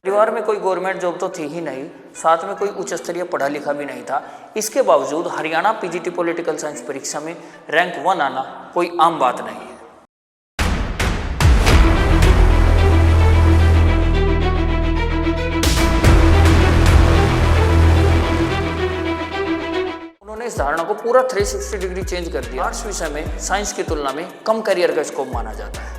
परिवार में कोई गवर्नमेंट जॉब तो थी ही नहीं, साथ में कोई उच्च स्तरीय पढ़ा लिखा भी नहीं था। इसके बावजूद हरियाणा पीजीटी पॉलिटिकल साइंस परीक्षा में रैंक 1 आना कोई आम बात नहीं है। उन्होंने इस धारणा को पूरा 360 डिग्री चेंज कर दिया। आर्ट्स विषय में साइंस की तुलना में कम करियर का स्कोप माना जाता है।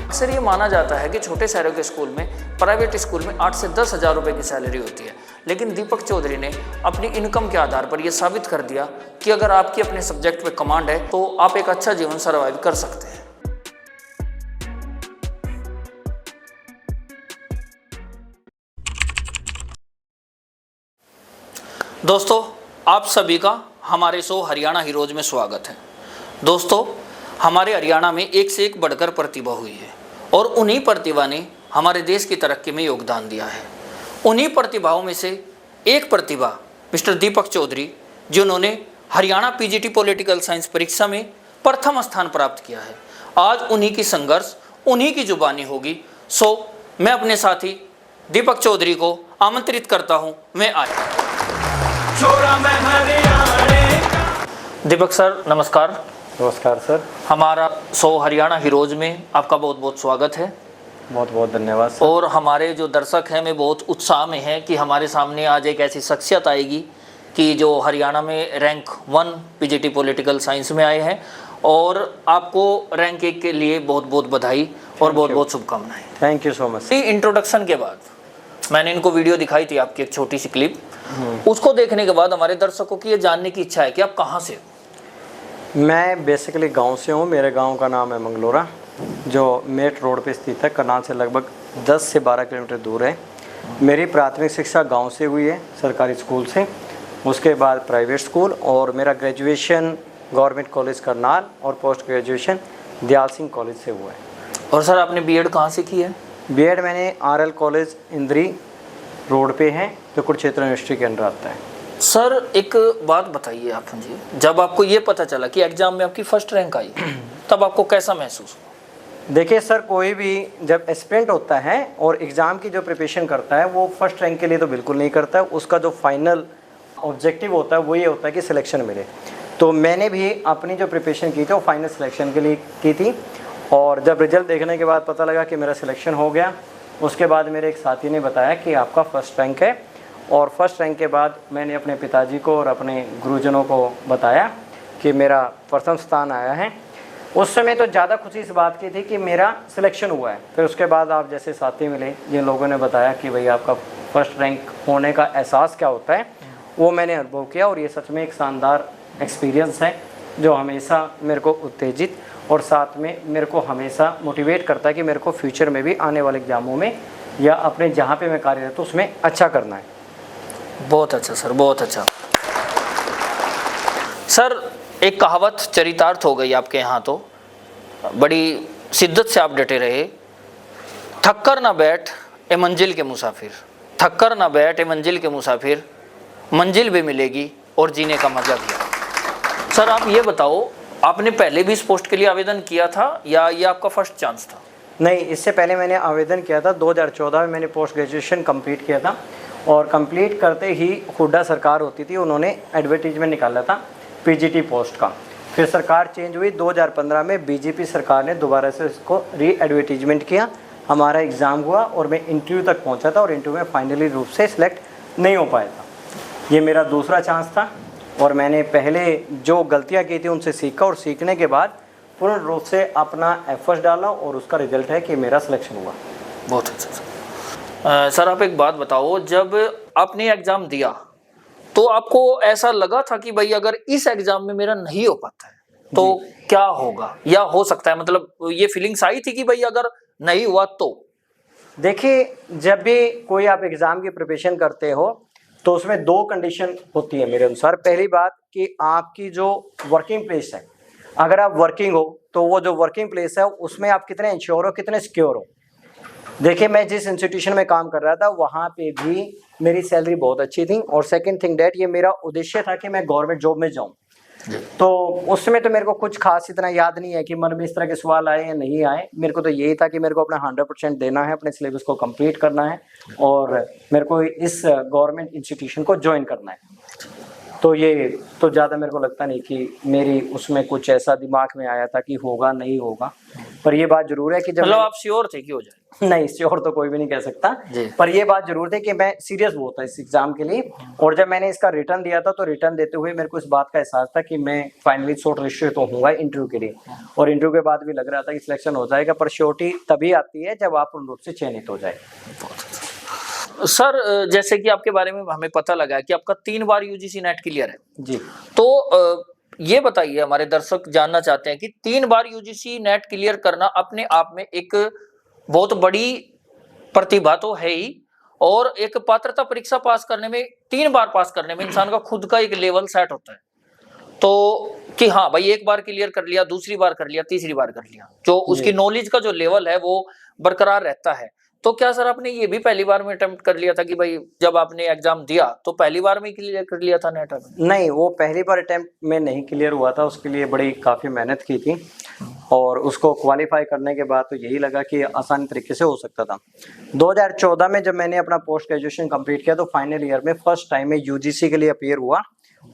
अक्सर ये माना जाता है कि छोटे शहरों के स्कूल में, प्राइवेट स्कूल में 8 से 10 हज़ार रुपये की सैलरी होती है, लेकिन दीपक चौधरी ने अपनी इनकम के आधार पर यह साबित कर दिया कि अगर आपकी अपने सब्जेक्ट पे कमांड है तो आप एक अच्छा जीवन सर्वाइव कर सकते हैं। दोस्तों, आप सभी का हमारे शो हरियाणा हीरोज में स्वागत है। दोस्तों, हमारे हरियाणा में एक से एक बढ़कर प्रतिभा हुई है और उन्हीं प्रतिभा ने हमारे देश की तरक्की में योगदान दिया है। उन्हीं प्रतिभाओं में से एक प्रतिभा मिस्टर दीपक चौधरी, जिन्होंने हरियाणा पीजीटी पॉलिटिकल साइंस परीक्षा में प्रथम स्थान प्राप्त किया है। आज उन्हीं की संघर्ष, उन्हीं की जुबानी होगी। सो मैं अपने साथी दीपक चौधरी को आमंत्रित करता हूँ, मैं आया। दीपक सर, नमस्कार। नमस्कार सर। हमारा शो हरियाणा हीरोज में आपका बहुत बहुत स्वागत है। बहुत बहुत धन्यवाद सर। और हमारे जो दर्शक हैं, मैं बहुत उत्साह में हैं कि हमारे सामने आज एक ऐसी शख्सियत आएगी कि जो हरियाणा में रैंक 1 पीजीटी पॉलिटिकल साइंस में आए हैं, और आपको रैंक 1 के लिए बहुत बहुत बधाई और बहुत बहुत शुभकामनाएं। Thank you so much. Introduction के बाद मैंने इनको वीडियो दिखाई थी, आपकी एक छोटी सी क्लिप। उसको देखने के बाद हमारे दर्शकों की ये जानने की इच्छा है कि आप कहाँ से हो। मैं बेसिकली गांव से हूँ। मेरे गांव का नाम है मंगलोरा, जो मेट रोड पे स्थित है। करनाल से लगभग 10 से 12 किलोमीटर दूर है। मेरी प्राथमिक शिक्षा गांव से हुई है, सरकारी स्कूल से। उसके बाद प्राइवेट स्कूल, और मेरा ग्रेजुएशन गवर्नमेंट कॉलेज करनाल और post graduation Dayal Singh college से हुआ है। और सर, आपने बीएड कहाँ से की है? बीएड मैंने आरएल कॉलेज इंद्री रोड पे है, जो कुरुक्षेत्र यूनिवर्सिटी के अंडर आता है। सर, एक बात बताइए आप मुझे, जब आपको ये पता चला कि एग्जाम में आपकी फर्स्ट रैंक आई, तब आपको कैसा महसूस हुआ? देखिए सर, कोई भी जब एस्पिरेंट होता है और एग्ज़ाम की जो प्रिपरेशन करता है, वो फर्स्ट रैंक के लिए तो बिल्कुल नहीं करता है। उसका जो फाइनल ऑब्जेक्टिव होता है वो ये होता है कि सिलेक्शन मिले। तो मैंने भी अपनी जो प्रिपरेशन की थी वो फाइनल सिलेक्शन के लिए की थी, और जब रिजल्ट देखने के बाद पता लगा कि मेरा सिलेक्शन हो गया, उसके बाद मेरे एक साथी ने बताया कि आपका फर्स्ट रैंक है। और फर्स्ट रैंक के बाद मैंने अपने पिताजी को और अपने गुरुजनों को बताया कि मेरा प्रथम स्थान आया है। उस समय तो ज़्यादा खुशी इस बात की थी कि मेरा सिलेक्शन हुआ है। फिर उसके बाद आप जैसे साथी मिले, जिन लोगों ने बताया कि भाई आपका फर्स्ट रैंक होने का एहसास क्या होता है, वो मैंने अनुभव किया। और ये सच में एक शानदार एक्सपीरियंस है, जो हमेशा मेरे को उत्तेजित और साथ में मेरे को हमेशा मोटिवेट करता है कि मेरे को फ्यूचर में भी आने वाले एग्जामों में या अपने जहाँ पे मैं कार्यरत हूँ उसमें अच्छा करना है। बहुत अच्छा सर, बहुत अच्छा। सर, एक कहावत चरितार्थ हो गई आपके यहाँ, तो बड़ी शिद्दत से आप डटे रहे। थक्कर ना बैठ ए मंजिल के मुसाफिर, थक्कर ना बैठ ए मंजिल के मुसाफिर, मंजिल भी मिलेगी और जीने का मजा भी आएगा। सर, आप ये बताओ, आपने पहले भी इस पोस्ट के लिए आवेदन किया था या ये आपका फर्स्ट चांस था? नहीं, इससे पहले मैंने आवेदन किया था। 2014 में मैंने पोस्ट ग्रेजुएशन कंप्लीट किया था, और कंप्लीट करते ही हुड्डा सरकार होती थी, उन्होंने एडवर्टीजमेंट निकाला था पीजीटी पोस्ट का। फिर सरकार चेंज हुई, 2015 में बीजेपी सरकार ने दोबारा से इसको री एडवर्टीजमेंट किया। हमारा एग्ज़ाम हुआ और मैं इंटरव्यू तक पहुंचा था, और इंटरव्यू में फाइनली रूप से सिलेक्ट नहीं हो पाया था। ये मेरा दूसरा चांस था, और मैंने पहले जो गलतियाँ की थी उनसे सीखा, और सीखने के बाद पूर्ण रूप से अपना एफर्ट्स डाला, और उसका रिजल्ट है कि मेरा सिलेक्शन हुआ। बहुत अच्छा सर। सर, आप एक बात बताओ, जब आपने एग्ज़ाम दिया तो आपको ऐसा लगा था कि भाई अगर इस एग्ज़ाम में मेरा नहीं हो पाता है तो क्या होगा या हो सकता है, मतलब ये फीलिंग्स आई थी कि भाई अगर नहीं हुआ तो? देखिए, जब भी कोई आप एग्ज़ाम की प्रिपरेशन करते हो तो उसमें 2 कंडीशन होती है मेरे अनुसार। पहली बात कि आपकी जो वर्किंग प्लेस है, अगर आप वर्किंग हो तो वो जो वर्किंग प्लेस है उसमें आप कितने इंश्योर हो, कितने सिक्योर हो। देखिए, मैं जिस इंस्टीट्यूशन में काम कर रहा था वहाँ पे भी मेरी सैलरी बहुत अच्छी थी, और सेकंड थिंग डेट, ये मेरा उद्देश्य था कि मैं गवर्नमेंट जॉब में जाऊँ। तो उस समय तो मेरे को कुछ खास इतना याद नहीं है कि मन में इस तरह के सवाल आए या नहीं आए। मेरे को तो यही था कि मेरे को अपना 100% देना है, अपने सिलेबस को कंप्लीट करना है और मेरे को इस गवर्नमेंट इंस्टीट्यूशन को ज्वाइन करना है। तो ये तो ज़्यादा मेरे को लगता नहीं कि मेरी उसमें कुछ ऐसा दिमाग में आया था कि होगा नहीं होगा। पर ये बात जरूर है कि जब मतलब आप श्योर थे कि हो जाए? नहीं, श्योर तो कोई भी नहीं कह सकता, पर ये बात जरूर थी कि मैं सीरियस बहुत था इस एग्जाम के लिए। और जब मैंने इसका रिटर्न दिया था तो रिटर्न देते हुए मेरे को इस बात का एहसास था कि मैं फाइनली शॉर्ट लिस्टेड तो होऊंगा इंटरव्यू के लिए, और इंटरव्यू के बाद भी लग रहा था कि सिलेक्शन हो जाएगा। पर श्योरिटी तभी आती है जब आप पूर्ण रूप से चयनित हो जाए। सर जैसे कि आपके बारे में हमें पता लगा कि आपका 3 बार यूजीसी नेट क्लियर है जी। तो ये बताइए, हमारे दर्शक जानना चाहते हैं कि 3 बार यूजीसी नेट क्लियर करना अपने आप में एक बहुत बड़ी प्रतिभा तो है ही, और एक पात्रता परीक्षा पास करने में 3 बार पास करने में इंसान का खुद का एक लेवल सेट होता है। तो कि हाँ भाई, एक बार क्लियर कर लिया, दूसरी बार कर लिया, तीसरी बार कर लिया, जो उसकी नॉलेज का जो लेवल है वो बरकरार रहता है। तो क्या सर आपने ये भी पहली बार में अटेम्प्ट कर लिया था कि भाई जब आपने एग्जाम दिया तो पहली बार में क्लियर कर लिया था नेट? नहीं, वो पहली बार अटेम्प्ट में नहीं क्लियर हुआ था, उसके लिए बड़ी काफ़ी मेहनत की थी और उसको क्वालिफाई करने के बाद तो यही लगा कि आसान तरीके से हो सकता था। 2014 में जब मैंने अपना पोस्ट ग्रेजुएशन कंप्लीट किया तो फाइनल ईयर में फर्स्ट टाइम में यूजीसी के लिए अपीयर हुआ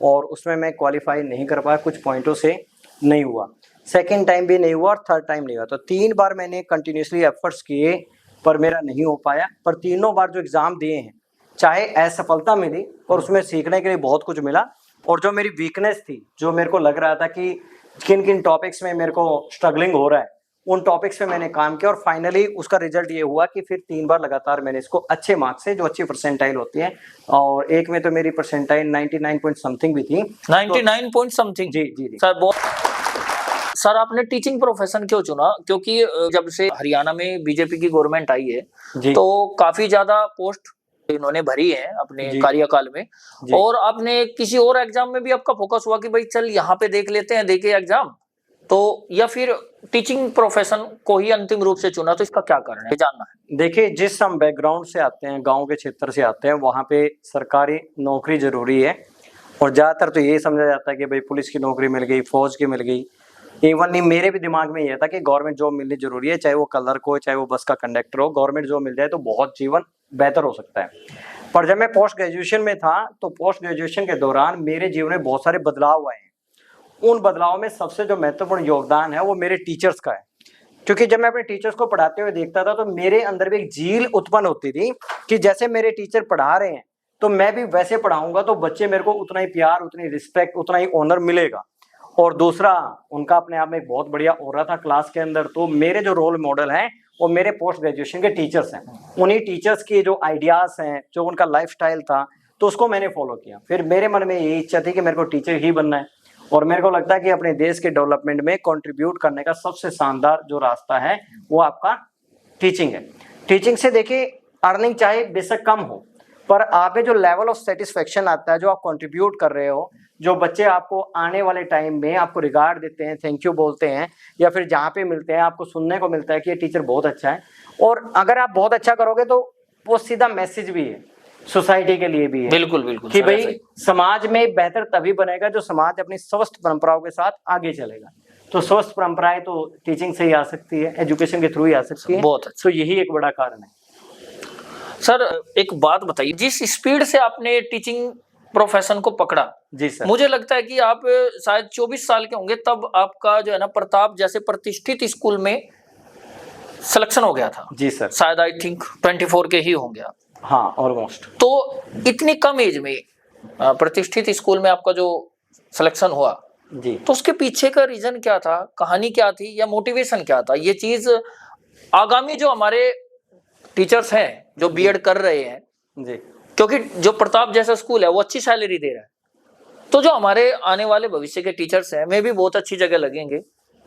और उसमें मैं क्वालिफाई नहीं कर पाया, कुछ पॉइंटों से नहीं हुआ। सेकेंड टाइम भी नहीं हुआ और थर्ड टाइम नहीं हुआ। तो 3 बार मैंने कंटिन्यूसली एफर्ट्स किए पर मेरा नहीं हो पाया। पर तीनों बार जो एग्ज़ाम दिए हैं, चाहे असफलता मिली और उसमें सीखने के लिए बहुत कुछ मिला, और जो मेरी वीकनेस थी, जो मेरे को लग रहा था कि किन किन टॉपिक्स में मेरे को स्ट्रगलिंग हो रहा है, उन टॉपिक्स पे मैंने काम किया और फाइनली उसका रिजल्ट ये हुआ कि फिर 3 बार लगातार मैंने इसको अच्छे मार्क्स से, जो अच्छी परसेंटाइल होती है, और एक में तो मेरी परसेंटाइल 99 पॉइंट समथिंग भी थी। 99 पॉइंट समथिंग? जी जी जी। सर बहुत। सर आपने टीचिंग प्रोफेशन क्यों चुना? क्योंकि जब से हरियाणा में बीजेपी की गवर्नमेंट आई है तो काफी ज्यादा पोस्ट इन्होंने भरी है अपने कार्यकाल में, और आपने किसी और एग्जाम में भी आपका फोकस हुआ कि भाई चल यहाँ पे देख लेते हैं, देखे एग्जाम, तो या फिर टीचिंग प्रोफेशन को ही अंतिम रूप से चुना? तो इसका क्या कारण है, जानना है। देखिए, जिस हम बैकग्राउंड से आते हैं, गांव के क्षेत्र से आते हैं, वहाँ पे सरकारी नौकरी जरूरी है और ज़्यादातर तो यही समझा जाता है कि भाई पुलिस की नौकरी मिल गई, फौज की मिल गई। इवन नहीं, मेरे भी दिमाग में यह था कि गवर्नमेंट जॉब मिलनी जरूरी है, चाहे वो क्लर्क हो, चाहे वो बस का कंडक्टर हो, गवर्नमेंट जॉब मिल जाए तो बहुत जीवन बेहतर हो सकता है। पर जब मैं पोस्ट ग्रेजुएशन में था तो पोस्ट ग्रेजुएशन के दौरान मेरे जीवन में बहुत सारे बदलाव आए हैं। उन बदलाव में सबसे जो महत्वपूर्ण योगदान है वो मेरे टीचर्स का है, क्योंकि जब मैं अपने टीचर्स को पढ़ाते हुए देखता था तो मेरे अंदर भी एक झील उत्पन्न होती थी कि जैसे मेरे टीचर पढ़ा रहे हैं तो मैं भी वैसे पढ़ाऊंगा तो बच्चे मेरे को उतना ही प्यार, उतनी रिस्पेक्ट, उतना ही ऑनर मिलेगा। और दूसरा, उनका अपने आप में एक बहुत बढ़िया ऑरा था क्लास के अंदर। तो मेरे जो रोल मॉडल हैं वो मेरे पोस्ट ग्रेजुएशन के टीचर्स हैं। उन्हीं टीचर्स की जो आइडियाज हैं, जो उनका लाइफस्टाइल था, तो उसको मैंने फॉलो किया। फिर मेरे मन में यही इच्छा थी कि मेरे को टीचर ही बनना है, और मेरे को लगता है कि अपने देश के डेवलपमेंट में कंट्रीब्यूट करने का सबसे शानदार जो रास्ता है वो आपका टीचिंग है। टीचिंग से देखिए, अर्निंग चाहे बेशक कम हो, पर आप में जो लेवल ऑफ सेटिस्फेक्शन आता है, जो आप कंट्रीब्यूट कर रहे हो, जो बच्चे आपको आने वाले टाइम में आपको रिगार्ड देते हैं, थैंक यू बोलते हैं, या फिर जहाँ पे मिलते हैं आपको सुनने को मिलता है कि ये टीचर बहुत अच्छा है। और अगर आप बहुत अच्छा करोगे तो वो सीधा मैसेज भी है, सोसाइटी के लिए भी है। बिल्कुल बिल्कुल कि भाई समाज में बेहतर तभी बनेगा जो समाज अपनी स्वस्थ परंपराओं के साथ आगे चलेगा। तो स्वस्थ परंपराएं तो टीचिंग से ही आ सकती है, एजुकेशन के थ्रू ही आ सकती है। बहुत अच्छा। तो यही एक बड़ा कारण है। सर एक बात बताइए, जिस स्पीड से आपने टीचिंग प्रोफेशन को पकड़ा, जी सर, मुझे लगता है कि आप शायद 24 साल के होंगे तब आपका जो है ना प्रताप जैसे प्रतिष्ठित स्कूल में सिलेक्शन हो गया था। जी सर, शायद आई थिंक 24 के ही होंगे आप। हाँ, ऑलमोस्ट। तो इतनी कम एज में प्रतिष्ठित स्कूल में आपका जो सिलेक्शन हुआ जी, तो उसके पीछे का रीजन क्या था, कहानी क्या थी, या मोटिवेशन क्या था? ये चीज आगामी जो हमारे टीचर्स हैं जो बीएड कर रहे हैं जी, क्योंकि जो प्रताप जैसा स्कूल है वो अच्छी सैलरी दे रहा है, तो जो हमारे आने वाले भविष्य के टीचर्स हैं वे भी बहुत अच्छी जगह लगेंगे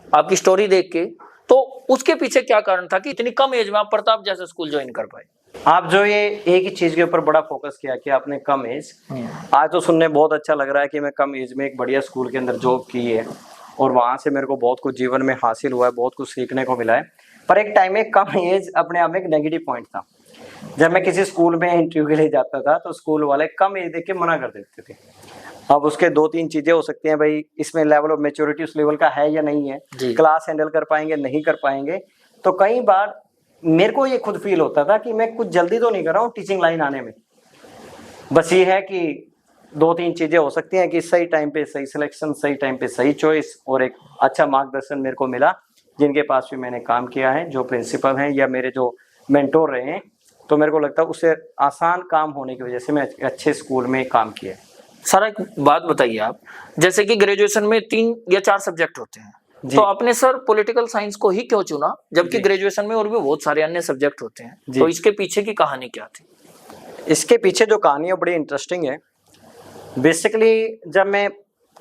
आपकी स्टोरी देख के। तो उसके पीछे क्या कारण था कि इतनी कम एज में आप प्रताप जैसा स्कूल ज्वाइन कर पाए? आप जो ये एक ही चीज के ऊपर बड़ा फोकस किया कि आपने कम एज, आज तो सुनने बहुत अच्छा लग रहा है कि मैं कम एज में एक बढ़िया स्कूल के अंदर जॉब की है और वहां से मेरे को बहुत कुछ जीवन में हासिल हुआ है, बहुत कुछ सीखने को मिला है। पर एक टाइम में कम एज अपने आप में एक नेगेटिव पॉइंट था। जब मैं किसी स्कूल में इंटरव्यू के लिए जाता था तो स्कूल वाले कम एज देख के मना कर देते थे। अब उसके 2-3 चीजें हो सकती हैं भाई, इसमें लेवल ऑफ मेच्योरिटी उस लेवल का है या नहीं है, जी। क्लास हैंडल कर पाएंगे नहीं कर पाएंगे। तो कई बार मेरे को ये खुद फील होता था कि मैं कुछ जल्दी तो नहीं कर रहा हूँ टीचिंग लाइन आने में, बस ये है कि 2-3 चीजें हो सकती हैं कि सही टाइम पे सही सिलेक्शन, सही टाइम पे सही चॉइस और एक अच्छा मार्गदर्शन मेरे को मिला, जिनके पास भी मैंने काम किया है, जो प्रिंसिपल हैं या मेरे जो मेंटोर रहे हैं। तो मेरे को लगता है उससे आसान काम होने की वजह से मैं अच्छे स्कूल में काम किया है। सर एक बात बताइए आप, जैसे कि ग्रेजुएशन में 3 या 4 सब्जेक्ट होते हैं, जी। तो आपने सर पॉलिटिकल साइंस को ही क्यों चुना, जबकि जी। ग्रेजुएशन में और भी बहुत सारे अन्य सब्जेक्ट होते हैं? जी। तो इसके पीछे की कहानी क्या थी? इसके पीछे जो कहानी है बड़ी इंटरेस्टिंग है। बेसिकली जब मैं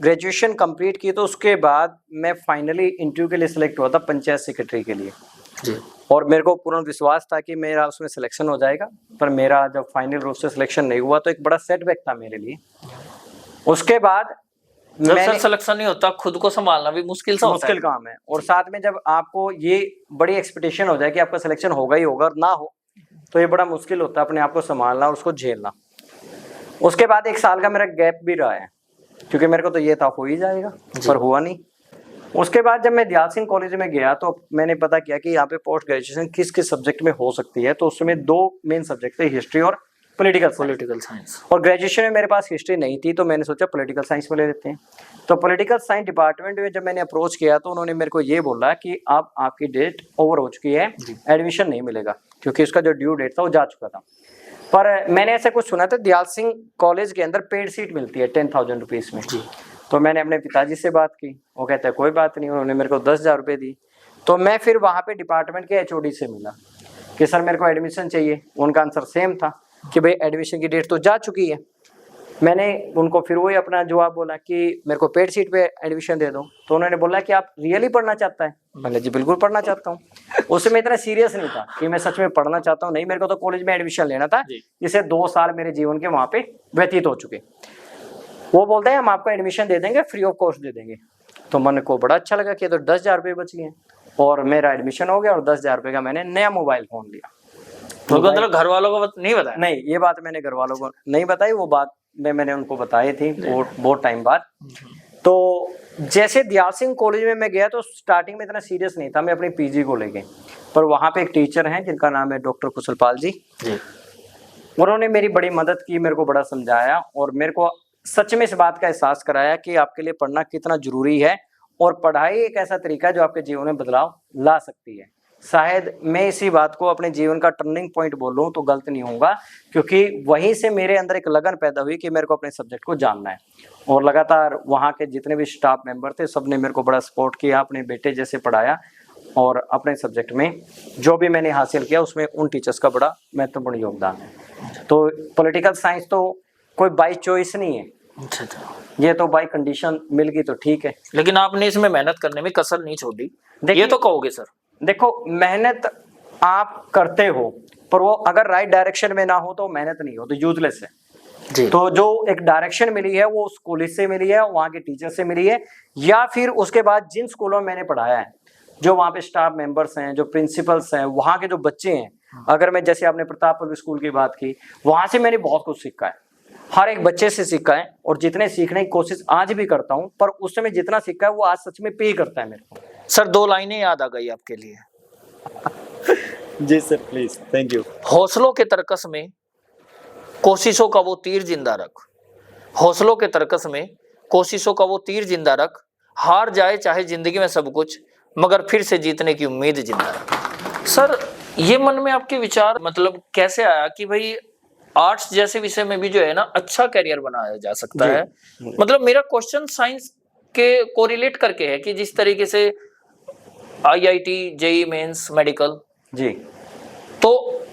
ग्रेजुएशन कंप्लीट की तो उसके बाद मैं फाइनली इंटरव्यू के लिए सिलेक्ट हुआ था पंचायत सेक्रेटरी के लिए, जी। और मेरे को पूर्ण विश्वास था कि मेरा उसमें सिलेक्शन हो जाएगा। पर मेरा जब फाइनल रूप से सिलेक्शन नहीं हुआ तो एक बड़ा सेटबैक था मेरे लिए। उसके बाद जब सर सिलेक्शन नहीं होता, खुद को संभालना भी मुश्किल सा होता मुश्किल है। काम है, और साथ में जब आपको ये बड़ी एक्सपेक्टेशन हो जाए कि आपका सिलेक्शन होगा ही होगा और ना हो तो ये बड़ा मुश्किल होता है अपने आप को संभालना और उसको झेलना। उसके बाद 1 साल का मेरा गैप भी रहा है, क्योंकि मेरे को तो ये था हो ही जाएगा, पर हुआ नहीं। उसके बाद जब मैं दयाल सिंह कॉलेज में गया तो मैंने पता किया कि यहाँ पे पोस्ट ग्रेजुएशन किस किस सब्जेक्ट में हो सकती है। तो उसमें 2 मेन सब्जेक्ट थे, हिस्ट्री और पॉलिटिकल साइंस। और ग्रेजुएशन में मेरे पास हिस्ट्री नहीं थी तो मैंने सोचा पॉलिटिकल साइंस में ले लेते हैं। तो पॉलिटिकल साइंस डिपार्टमेंट में जब मैंने अप्रोच किया तो उन्होंने मेरे को ये बोला कि अब आपकी डेट ओवर हो चुकी है, एडमिशन नहीं मिलेगा, क्योंकि उसका जो ड्यू डेट था वो जा चुका था। पर मैंने ऐसा कुछ सुना था, दयाल सिंह कॉलेज के अंदर पेड सीट मिलती है 10,000 रुपीज़ में। तो मैंने अपने पिताजी से बात की, वो कहते हैं कोई बात नहीं। उन्होंने मेरे को 10,000 रुपये दी। तो मैं फिर वहाँ पे डिपार्टमेंट के HOD से मिला कि सर मेरे को एडमिशन चाहिए। उनका आंसर सेम था कि भाई एडमिशन की डेट तो जा चुकी है। मैंने उनको फिर वही अपना जवाब बोला कि मेरे को पेड सीट पे एडमिशन दे दो। तो उन्होंने बोला कि आप रियली पढ़ना चाहता है? मैंने जी बिल्कुल पढ़ना चाहता हूँ। उससे मैं इतना सीरियस नहीं था कि मैं सच में पढ़ना चाहता हूँ, नहीं, मेरे को तो कॉलेज में एडमिशन लेना था, जिससे 2 साल मेरे जीवन के वहाँ पे व्यतीत हो चुके। वो बोलते हैं हम आपको एडमिशन दे देंगे, फ्री ऑफ कॉस्ट दे देंगे। तो मन को बड़ा अच्छा लगा कि तो 10,000 रुपये बच गए और मेरा एडमिशन हो गया और 10,000 रुपये का मैंने नया मोबाइल फोन लिया। तो मतलब घर वालों को नहीं बताया? नहीं, ये बात मैंने घर वालों को नहीं बताई, वो बात मैंने उनको बताई थी बहुत टाइम बाद। तो जैसे दयाल सिंह कॉलेज में मैं गया तो स्टार्टिंग में इतना सीरियस नहीं था, मैं अपनी PG को लेके। पर वहाँ पे एक टीचर हैं जिनका नाम है डॉक्टर कुशलपाल जी। उन्होंने मेरी बड़ी मदद की, मेरे को बड़ा समझाया और मेरे को सच में इस बात का एहसास कराया कि आपके लिए पढ़ना कितना जरूरी है और पढ़ाई एक ऐसा तरीका है जो आपके जीवन में बदलाव ला सकती है। शायद मैं इसी बात को अपने जीवन का टर्निंग पॉइंट बोलूं तो गलत नहीं होगा, क्योंकि वहीं से मेरे अंदर एक लगन पैदा हुई कि मेरे को अपने सब्जेक्ट को जानना है। और लगातार वहाँ के जितने भी स्टाफ मेंबर थे सब ने मेरे को बड़ा सपोर्ट किया, अपने बेटे जैसे पढ़ाया और अपने सब्जेक्ट में जो भी मैंने हासिल किया उसमें उन टीचर्स का बड़ा महत्वपूर्ण योगदान है। तो पॉलिटिकल साइंस तो कोई बाई चॉइस नहीं है, ये तो बाई कंडीशन मिल गई तो ठीक है। लेकिन आपने इसमें मेहनत करने में कसर नहीं छोड़ी, ये तो कहोगे सर? देखो, मेहनत आप करते हो पर वो अगर राइट डायरेक्शन में ना हो तो मेहनत नहीं हो, तो यूजलेस है जी। तो जो एक डायरेक्शन मिली है वो उस कॉलेज से मिली है, वहाँ के टीचर से मिली है, या फिर उसके बाद जिन स्कूलों में मैंने पढ़ाया है, जो वहाँ पे स्टाफ मेंबर्स हैं, जो प्रिंसिपल्स हैं, वहाँ के जो बच्चे हैं। अगर मैं जैसे आपने प्रताप पब्लिक स्कूल की बात की, वहाँ से मैंने बहुत कुछ सीखा है, हर एक बच्चे से सीखा है और जितने सीखने की कोशिश आज भी करता हूँ, पर उस समय जितना सीखा है वो आज सच में पे करता है मेरे को। सर 2 लाइनें याद आ गई आपके लिए। जी सर, प्लीज, थैंक यू। हौसलों के तरकस में कोशिशों का वो तीर जिंदा रख, हौसलों के तरकस में कोशिशों का वो तीर जिंदा रख, हार जाए चाहे जिंदगी में सब कुछ, मगर फिर से जीतने की उम्मीद जिंदा रख। सर ये मन में आपके विचार मतलब कैसे आया कि भाई आर्ट्स जैसे विषय में भी जो है ना अच्छा करियर बनाया जा सकता है? मतलब मेरा क्वेश्चन साइंस के कोरिलेट करके है कि जिस तरीके से IIT, JEE मेंस, मेडिकल जी, तो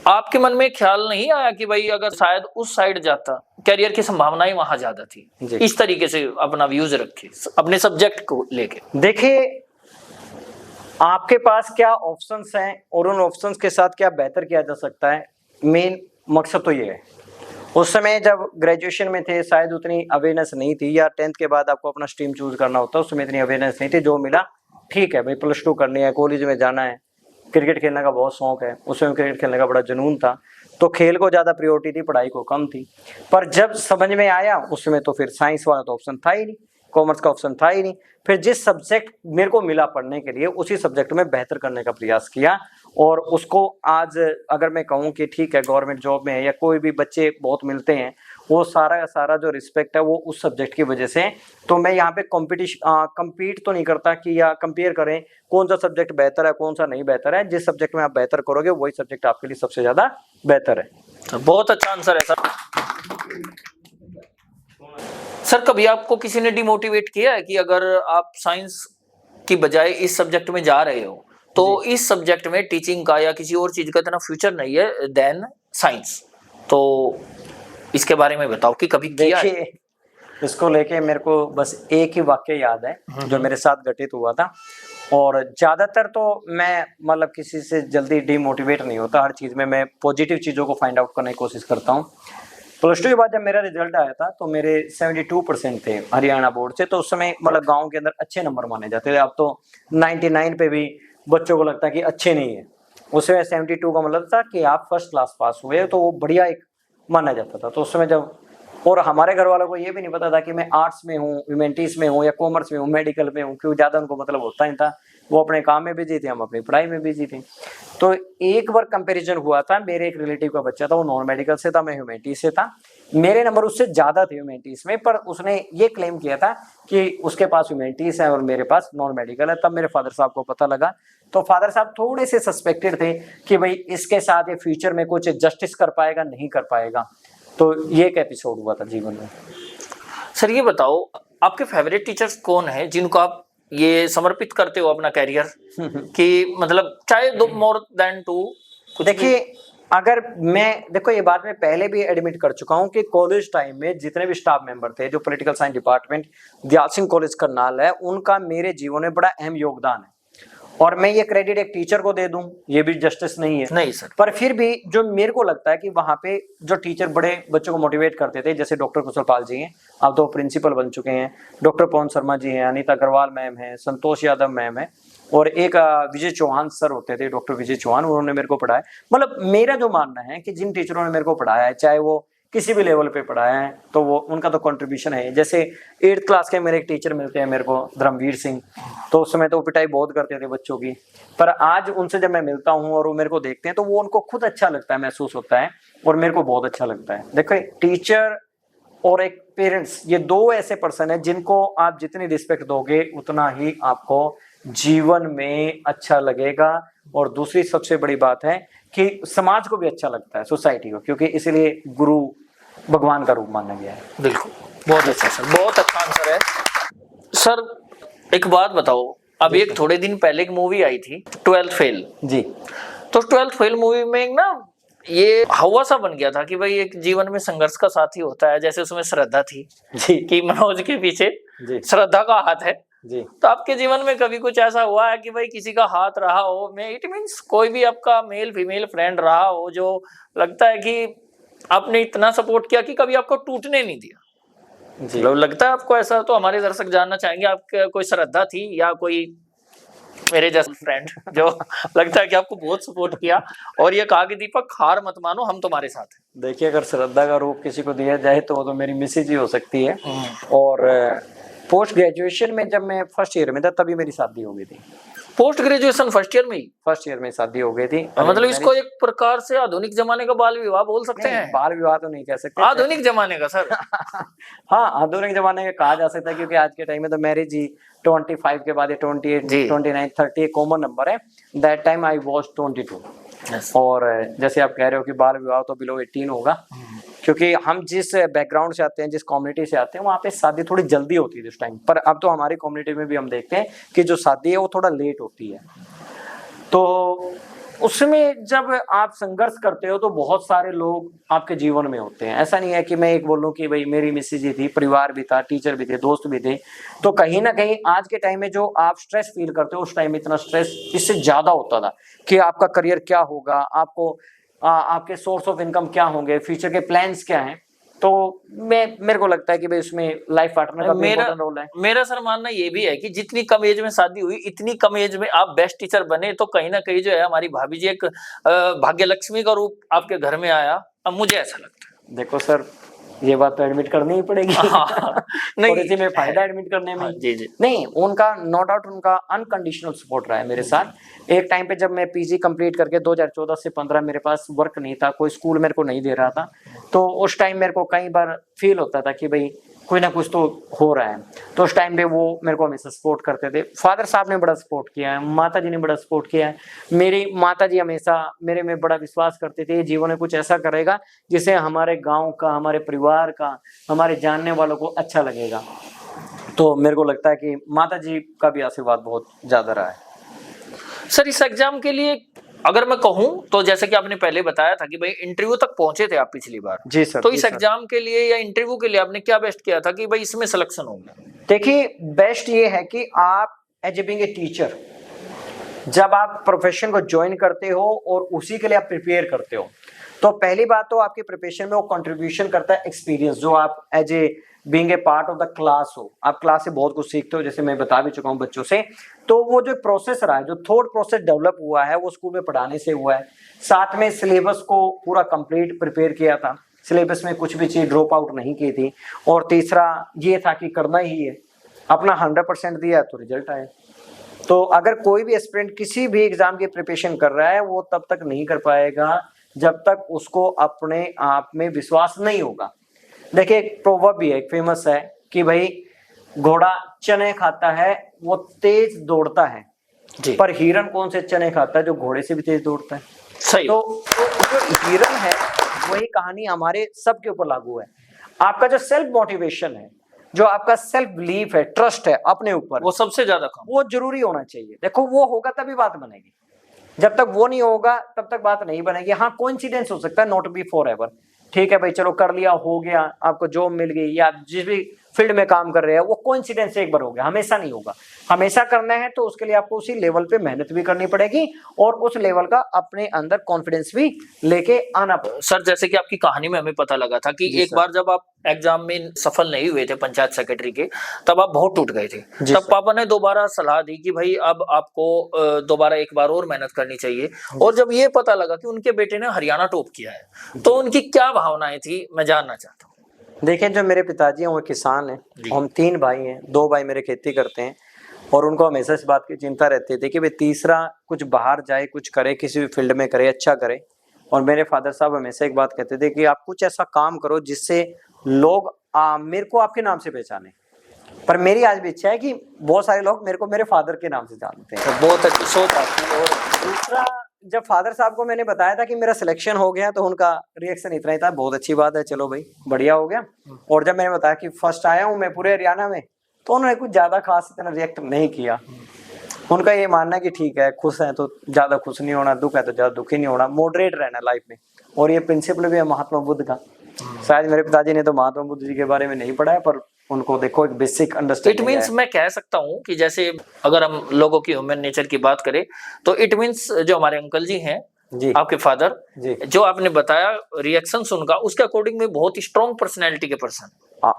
आपके मन में ख्याल नहीं आया कि भाई अगर शायद उस साइड जाता, करियर की संभावनाएं वहां ज्यादा थी? इस तरीके से अपना व्यूज रखे अपने सब्जेक्ट को लेके। देखिए, आपके पास क्या ऑप्शंस हैं और उन ऑप्शंस के साथ क्या बेहतर किया जा सकता है, मेन मकसद तो ये है। उस समय जब ग्रेजुएशन में थे शायद उतनी अवेयरनेस नहीं थी, या 10th के बाद आपको अपना स्ट्रीम चूज करना होता है, उस समय इतनी अवेयरनेस नहीं थी। जो मिला ठीक है भाई, +2 करनी है, कॉलेज में जाना है, क्रिकेट खेलने का बहुत शौक है, उस समय क्रिकेट खेलने का बड़ा जुनून था, तो खेल को ज़्यादा प्रायोरिटी थी, पढ़ाई को कम थी। पर जब समझ में आया उसमें तो फिर साइंस वाला तो ऑप्शन था ही नहीं, कॉमर्स का ऑप्शन था ही नहीं। फिर जिस सब्जेक्ट मेरे को मिला पढ़ने के लिए उसी सब्जेक्ट में बेहतर करने का प्रयास किया, और उसको आज अगर मैं कहूँ कि ठीक है गवर्नमेंट जॉब में है या कोई भी बच्चे बहुत मिलते हैं, वो सारा का सारा जो रिस्पेक्ट है वो उस सब्जेक्ट की वजह से। तो मैं यहाँ पे कम्पीट तो नहीं करता कि या कंपेयर करें कौन सा सब्जेक्ट बेहतर है कौन सा नहीं बेहतर है। जिस सब्जेक्ट में आप बेहतर करोगे वही सब्जेक्ट आपके लिए सबसे ज़्यादा बेहतर है। तो बहुत अच्छा आंसर है सर। सर कभी आपको किसी ने डिमोटिवेट किया है कि अगर आप साइंस की बजाय इस सब्जेक्ट में जा रहे हो तो इस सब्जेक्ट में टीचिंग का या किसी और चीज का इतना फ्यूचर नहीं है देन साइंस, तो इसके बारे में बताओ कि कभी किया है? देखिए, इसको लेके मेरे को बस एक ही वाक्य याद है जो मेरे साथ घटित हुआ था। और ज़्यादातर तो मैं मतलब किसी से जल्दी डिमोटिवेट नहीं होता, हर चीज़ में मैं पॉजिटिव चीज़ों को फाइंड आउट करने की कोशिश करता हूँ। प्लस टू के बाद जब मेरा रिजल्ट आया था तो मेरे 72% थे हरियाणा बोर्ड से, तो उस समय मतलब गांव के अंदर अच्छे नंबर माने जाते थे। अब तो 99 पे भी बच्चों को लगता है कि अच्छे नहीं है, उस समय 72 का मतलब था कि आप फर्स्ट क्लास पास हुए, तो वो बढ़िया एक माना जाता था। तो उस समय जब, और हमारे घर वालों को ये भी नहीं पता था कि मैं आर्ट्स में हूँ, ह्यूमैनिटीज़ में हूँ या कॉमर्स में हूँ, मेडिकल में हूँ, क्योंकि ज़्यादा उनको मतलब होता ही था। वो अपने काम में बिजी थे, हम अपनी पढ़ाई में बिजी थे। तो एक बार कंपैरिजन हुआ था, मेरे एक रिलेटिव का बच्चा था, वो नॉन मेडिकल से था, मैं ह्यूमैनिटीज़ से था। मेरे नंबर उससे ज़्यादा थे ह्यूमैनिटीज़ में, पर उसने ये क्लेम किया था कि उसके पास ह्यूमैनिटीज़ है और मेरे पास नॉन मेडिकल है। तब मेरे फादर साहब को पता लगा, तो फादर साहब थोड़े से सस्पेक्टेड थे कि भाई इसके साथ ये फ्यूचर में कुछ जस्टिस कर पाएगा नहीं कर पाएगा। तो ये एक एपिसोड हुआ था जीवन में। सर ये बताओ आपके फेवरेट टीचर्स कौन है जिनको आप ये समर्पित करते हो अपना कैरियर कि मतलब चाहे दो मोर देन टू? देखिए, अगर मैं देखो ये बात मैं पहले भी एडमिट कर चुका हूँ कि कॉलेज टाइम में जितने भी स्टाफ मेंबर थे जो political science department Dayal Singh college Karnal है, उनका मेरे जीवन में बड़ा अहम योगदान है। और मैं ये क्रेडिट एक टीचर को दे दूं ये भी जस्टिस नहीं है, नहीं सर, पर फिर भी जो मेरे को लगता है कि वहां पे जो टीचर बड़े बच्चों को मोटिवेट करते थे, जैसे डॉक्टर कुशल पाल जी हैं, अब तो प्रिंसिपल बन चुके हैं, डॉक्टर पवन शर्मा जी हैं, अनीता अग्रवाल मैम है, संतोष यादव मैम है, और एक विजय चौहान सर होते थे, डॉक्टर विजय चौहान, उन्होंने मेरे को पढ़ाया। मतलब मेरा जो मानना है कि जिन टीचरों ने मेरे को पढ़ाया है, चाहे वो किसी भी लेवल पे पढ़ाया है, तो वो उनका तो कंट्रीब्यूशन है। जैसे 8th क्लास के मेरे एक टीचर मिलते हैं मेरे को, धर्मवीर सिंह, तो उस समय तो पिटाई बहुत करते थे बच्चों की, पर आज उनसे जब मैं मिलता हूँ और वो मेरे को देखते हैं तो वो उनको खुद अच्छा लगता है, महसूस होता है, और मेरे को बहुत अच्छा लगता है। देखो, टीचर और एक पेरेंट्स, ये दो ऐसे पर्सन है जिनको आप जितनी रिस्पेक्ट दोगे उतना ही आपको जीवन में अच्छा लगेगा। और दूसरी सबसे बड़ी बात है कि समाज को भी अच्छा लगता है, सोसाइटी को, क्योंकि इसलिए गुरु भगवान का रूप माना गया है। बिल्कुल, बहुत अच्छा सर, बहुत अच्छा आंसर है सर। एक बात बताओ, अब एक थोड़े दिन पहले एक मूवी आई थी 12th फेल जी। तो 12th फेल मूवी में एक ना ये हवा सा बन गया था कि भाई एक जीवन में संघर्ष का साथी होता है, जैसे उसमें श्रद्धा थी जी कि मनोज के पीछे जी श्रद्धा का हाथ है। जी। तो आपके जीवन में कभी कुछ ऐसा हुआ है कि भाई किसी का हाथ रहा हो, मैं इट मीन्स कोई भी आपका मेल फीमेल फ्रेंड रहा हो जो लगता है कि आपने इतना सपोर्ट किया कि कभी आपको टूटने नहीं दिया जी। लगता है आपको ऐसा? तो हमारे दर्शक जानना चाहेंगे आपके कोई श्रद्धा थी या कोई मेरे जैसा फ्रेंड जो लगता है कि आपको बहुत सपोर्ट किया और ये कहा कि दीपक हार मत मानो, हम तुम्हारे साथ हैं। देखिए, अगर श्रद्धा का रूप किसी को दिया जाए तो वो तो मेरी मिसेज ही हो सकती है। और पोस्ट ग्रेजुएशन में जब मैं फर्स्ट ईयर में था तभी मेरी शादी हो गई थी। पोस्ट ग्रेजुएशन फर्स्ट ईयर में ही? फर्स्ट ईयर में शादी हो गई थी। मतलब इसको एक प्रकार से आधुनिक जमाने का बाल विवाह बोल सकते हैं? बाल विवाह तो नहीं कह सकते, आधुनिक जमाने का सर। हाँ, आधुनिक जमाने का कहा जा सकता है, क्योंकि आज के टाइम में तो मैरिज ही 25 के बाद 28, 29, 30 कॉमन नंबर है। That time I was 22। और जैसे आप कह रहे हो कि बाल विवाह तो बिलो 18 होगा, क्योंकि हम जिस बैकग्राउंड से आते हैं, जिस कम्युनिटी से आते हैं, वहाँ पे शादी थोड़ी जल्दी होती थी उस टाइम पर। अब तो हमारी कम्युनिटी में भी हम देखते हैं कि जो शादी है वो थोड़ा लेट होती है। तो उसमें जब आप संघर्ष करते हो तो बहुत सारे लोग आपके जीवन में होते हैं। ऐसा नहीं है कि मैं एक बोलूं कि भाई मेरी मिसेज ही थी, परिवार भी था, टीचर भी थे, दोस्त भी थे। तो कहीं ना कहीं आज के टाइम में जो आप स्ट्रेस फील करते हो, उस टाइम में इतना स्ट्रेस इससे ज्यादा होता था कि आपका करियर क्या होगा, आपको आपके सोर्स ऑफ इनकम क्या होंगे, फ्यूचर के प्लान्स क्या हैं। तो मेरे को लगता है कि भाई उसमें लाइफ पार्टनर का भी इम्पोर्टेंट रोल है। मेरा सर मानना ये भी है कि जितनी कम एज में शादी हुई, इतनी कम एज में आप बेस्ट टीचर बने, तो कहीं ना कहीं जो है हमारी भाभी जी एक भाग्य लक्ष्मी का रूप आपके घर में आया। अब मुझे ऐसा लगता है। देखो सर, ये बात तो एडमिट करनी ही पड़ेगी। नहीं, और इसी में फायदा एडमिट करने में। जी जी। नहीं, उनका नो डाउट उनका अनकंडीशनल सपोर्ट रहा है मेरे साथ। एक टाइम पे जब मैं पीजी कंप्लीट करके 2014 से 15 मेरे पास वर्क नहीं था, कोई स्कूल मेरे को नहीं दे रहा था, तो उस टाइम मेरे को कई बार फील होता था कि भाई कोई ना कुछ तो हो रहा है। तो उस टाइम पे वो मेरे को हमेशा सपोर्ट करते थे। फादर साहब ने बड़ा सपोर्ट किया है, माता जी ने बड़ा सपोर्ट किया है। मेरी माता जी हमेशा मेरे में बड़ा विश्वास करते थे, जीवन में कुछ ऐसा करेगा जिससे हमारे गांव का, हमारे परिवार का, हमारे जानने वालों को अच्छा लगेगा। तो मेरे को लगता है कि माता जी का भी आशीर्वाद बहुत ज्यादा रहा है। सर इस एग्जाम के लिए अगर मैं कहूं तो जैसे कि आपने पहले बताया था कि भाई इंटरव्यू तक पहुंचे थे आप पिछली बार। जी सर। तो इस एग्जाम के लिए या इंटरव्यू के लिए आपने क्या बेस्ट किया था कि भाई इसमें सिलेक्शन हो गया? देखिए, बेस्ट ये है कि आप as a being a teacher, जब आप प्रोफेशन को ज्वाइन करते हो और उसी के लिए आप प्रिपेयर करते हो, तो पहली बात तो आपके प्रिपरेशन में वो कंट्रीब्यूशन करता है एक्सपीरियंस, जो आप as a being a part of the class हो, आप क्लास से बहुत कुछ सीखते हो, जैसे मैं बता भी चुका हूँ बच्चों से। तो वो जो प्रोसेस रहा है, जो थॉट प्रोसेस डेवलप हुआ है, वो स्कूल में पढ़ाने से हुआ है। साथ में सिलेबस को पूरा कंप्लीट प्रिपेयर किया था, सिलेबस में कुछ भी चीज ड्रॉप आउट नहीं की थी। और तीसरा ये था कि करना ही है, अपना 100% दिया तो रिजल्ट आया। तो अगर कोई भी एस्पिरेंट किसी भी एग्जाम की प्रिपरेशन कर रहा है, वो तब तक नहीं कर पाएगा जब तक उसको अपने आप में विश्वास नहीं होगा। देखिए, एक प्रोवर्ब भी है, एक फेमस है कि भाई घोड़ा चने खाता है, वो तेज दौड़ता है जी। पर हिरन कौन से चने खाता है? जो घोड़े से भी तेज दौड़ता है। सही। तो जो हिरन है, वही कहानी हमारे सबके ऊपर लागू है। आपका जो सेल्फ मोटिवेशन है, जो आपका सेल्फ बिलीफ है, ट्रस्ट है अपने ऊपर, वो सबसे ज्यादा कम, वो जरूरी होना चाहिए। देखो, वो होगा तभी बात बनेगी, जब तक वो नहीं होगा तब तक बात नहीं बनेगी। हाँ, कोइंसिडेंस हो सकता है, नॉट बी फॉरएवर। ठीक है भाई, चलो कर लिया, हो गया, आपको जॉब मिल गई, या जिस भी फील्ड में काम कर रहे हैं, वो कोइंसिडेंस एक बार हो गया, हमेशा नहीं होगा। हमेशा करना है तो उसके लिए आपको उसी लेवल पे मेहनत भी करनी पड़ेगी और उस लेवल का अपने अंदर कॉन्फिडेंस भी लेके आना पड़ेगा। सर जैसे कि आपकी कहानी में हमें पता लगा था कि एक बार जब आप एग्जाम में सफल नहीं हुए थे पंचायत सेक्रेटरी के, तब आप बहुत टूट गए थे। तब पापा ने दोबारा सलाह दी कि भाई अब आपको दोबारा एक बार और मेहनत करनी चाहिए। और जब ये पता लगा कि उनके बेटे ने हरियाणा टॉप किया है, तो उनकी क्या भावनाएं थी, मैं जानना चाहता हूँ। देखिए, जो मेरे पिताजी हैं वो किसान हैं, हम 3 भाई हैं, 2 भाई मेरे खेती करते हैं, और उनको हमेशा इस बात की चिंता रहती थी कि भाई तीसरा कुछ बाहर जाए, कुछ करे, किसी भी फील्ड में करे, अच्छा करे। और मेरे फादर साहब हमेशा एक बात कहते थे कि आप कुछ ऐसा काम करो जिससे लोग मेरे को आपके नाम से पहचाने। पर मेरी आज भी इच्छा है कि बहुत सारे लोग मेरे को मेरे फादर के नाम से जानते हैं। तो बहुत अच्छी सोच आपकी। और दूसरा, जब फादर साहब को मैंने बताया था कि मेरा सिलेक्शन हो गया, तो उनका रिएक्शन इतना ही था, बहुत अच्छी बात है, चलो भाई बढ़िया हो गया। और जब मैंने बताया कि फर्स्ट आया हूँ मैं पूरे हरियाणा में, तो उन्होंने कुछ ज्यादा खास इतना रिएक्ट नहीं किया। उनका ये मानना है कि ठीक है, खुश है तो ज्यादा खुश नहीं होना, दुख है तो ज्यादा दुखी नहीं होना, मॉडरेट रहना लाइफ में। और ये प्रिंसिपल भी है महात्मा बुद्ध का। शायद मेरे पिताजी ने तो महात्मा बुद्ध जी के बारे में नहीं पढ़ा है, पर उनको देखो एक बेसिक अंडरस्टैंडिंग है। इट मींस मैं कह सकता हूँ कि जैसे अगर हम लोगों की ह्यूमन नेचर की बात करें, तो इट मींस जो हमारे अंकल जी हैं जी, आपके फादर जी, जो आपने बताया रिएक्शन उनका, उसके अकॉर्डिंग में बहुत ही स्ट्रॉन्ग पर्सनैलिटी के पर्सन।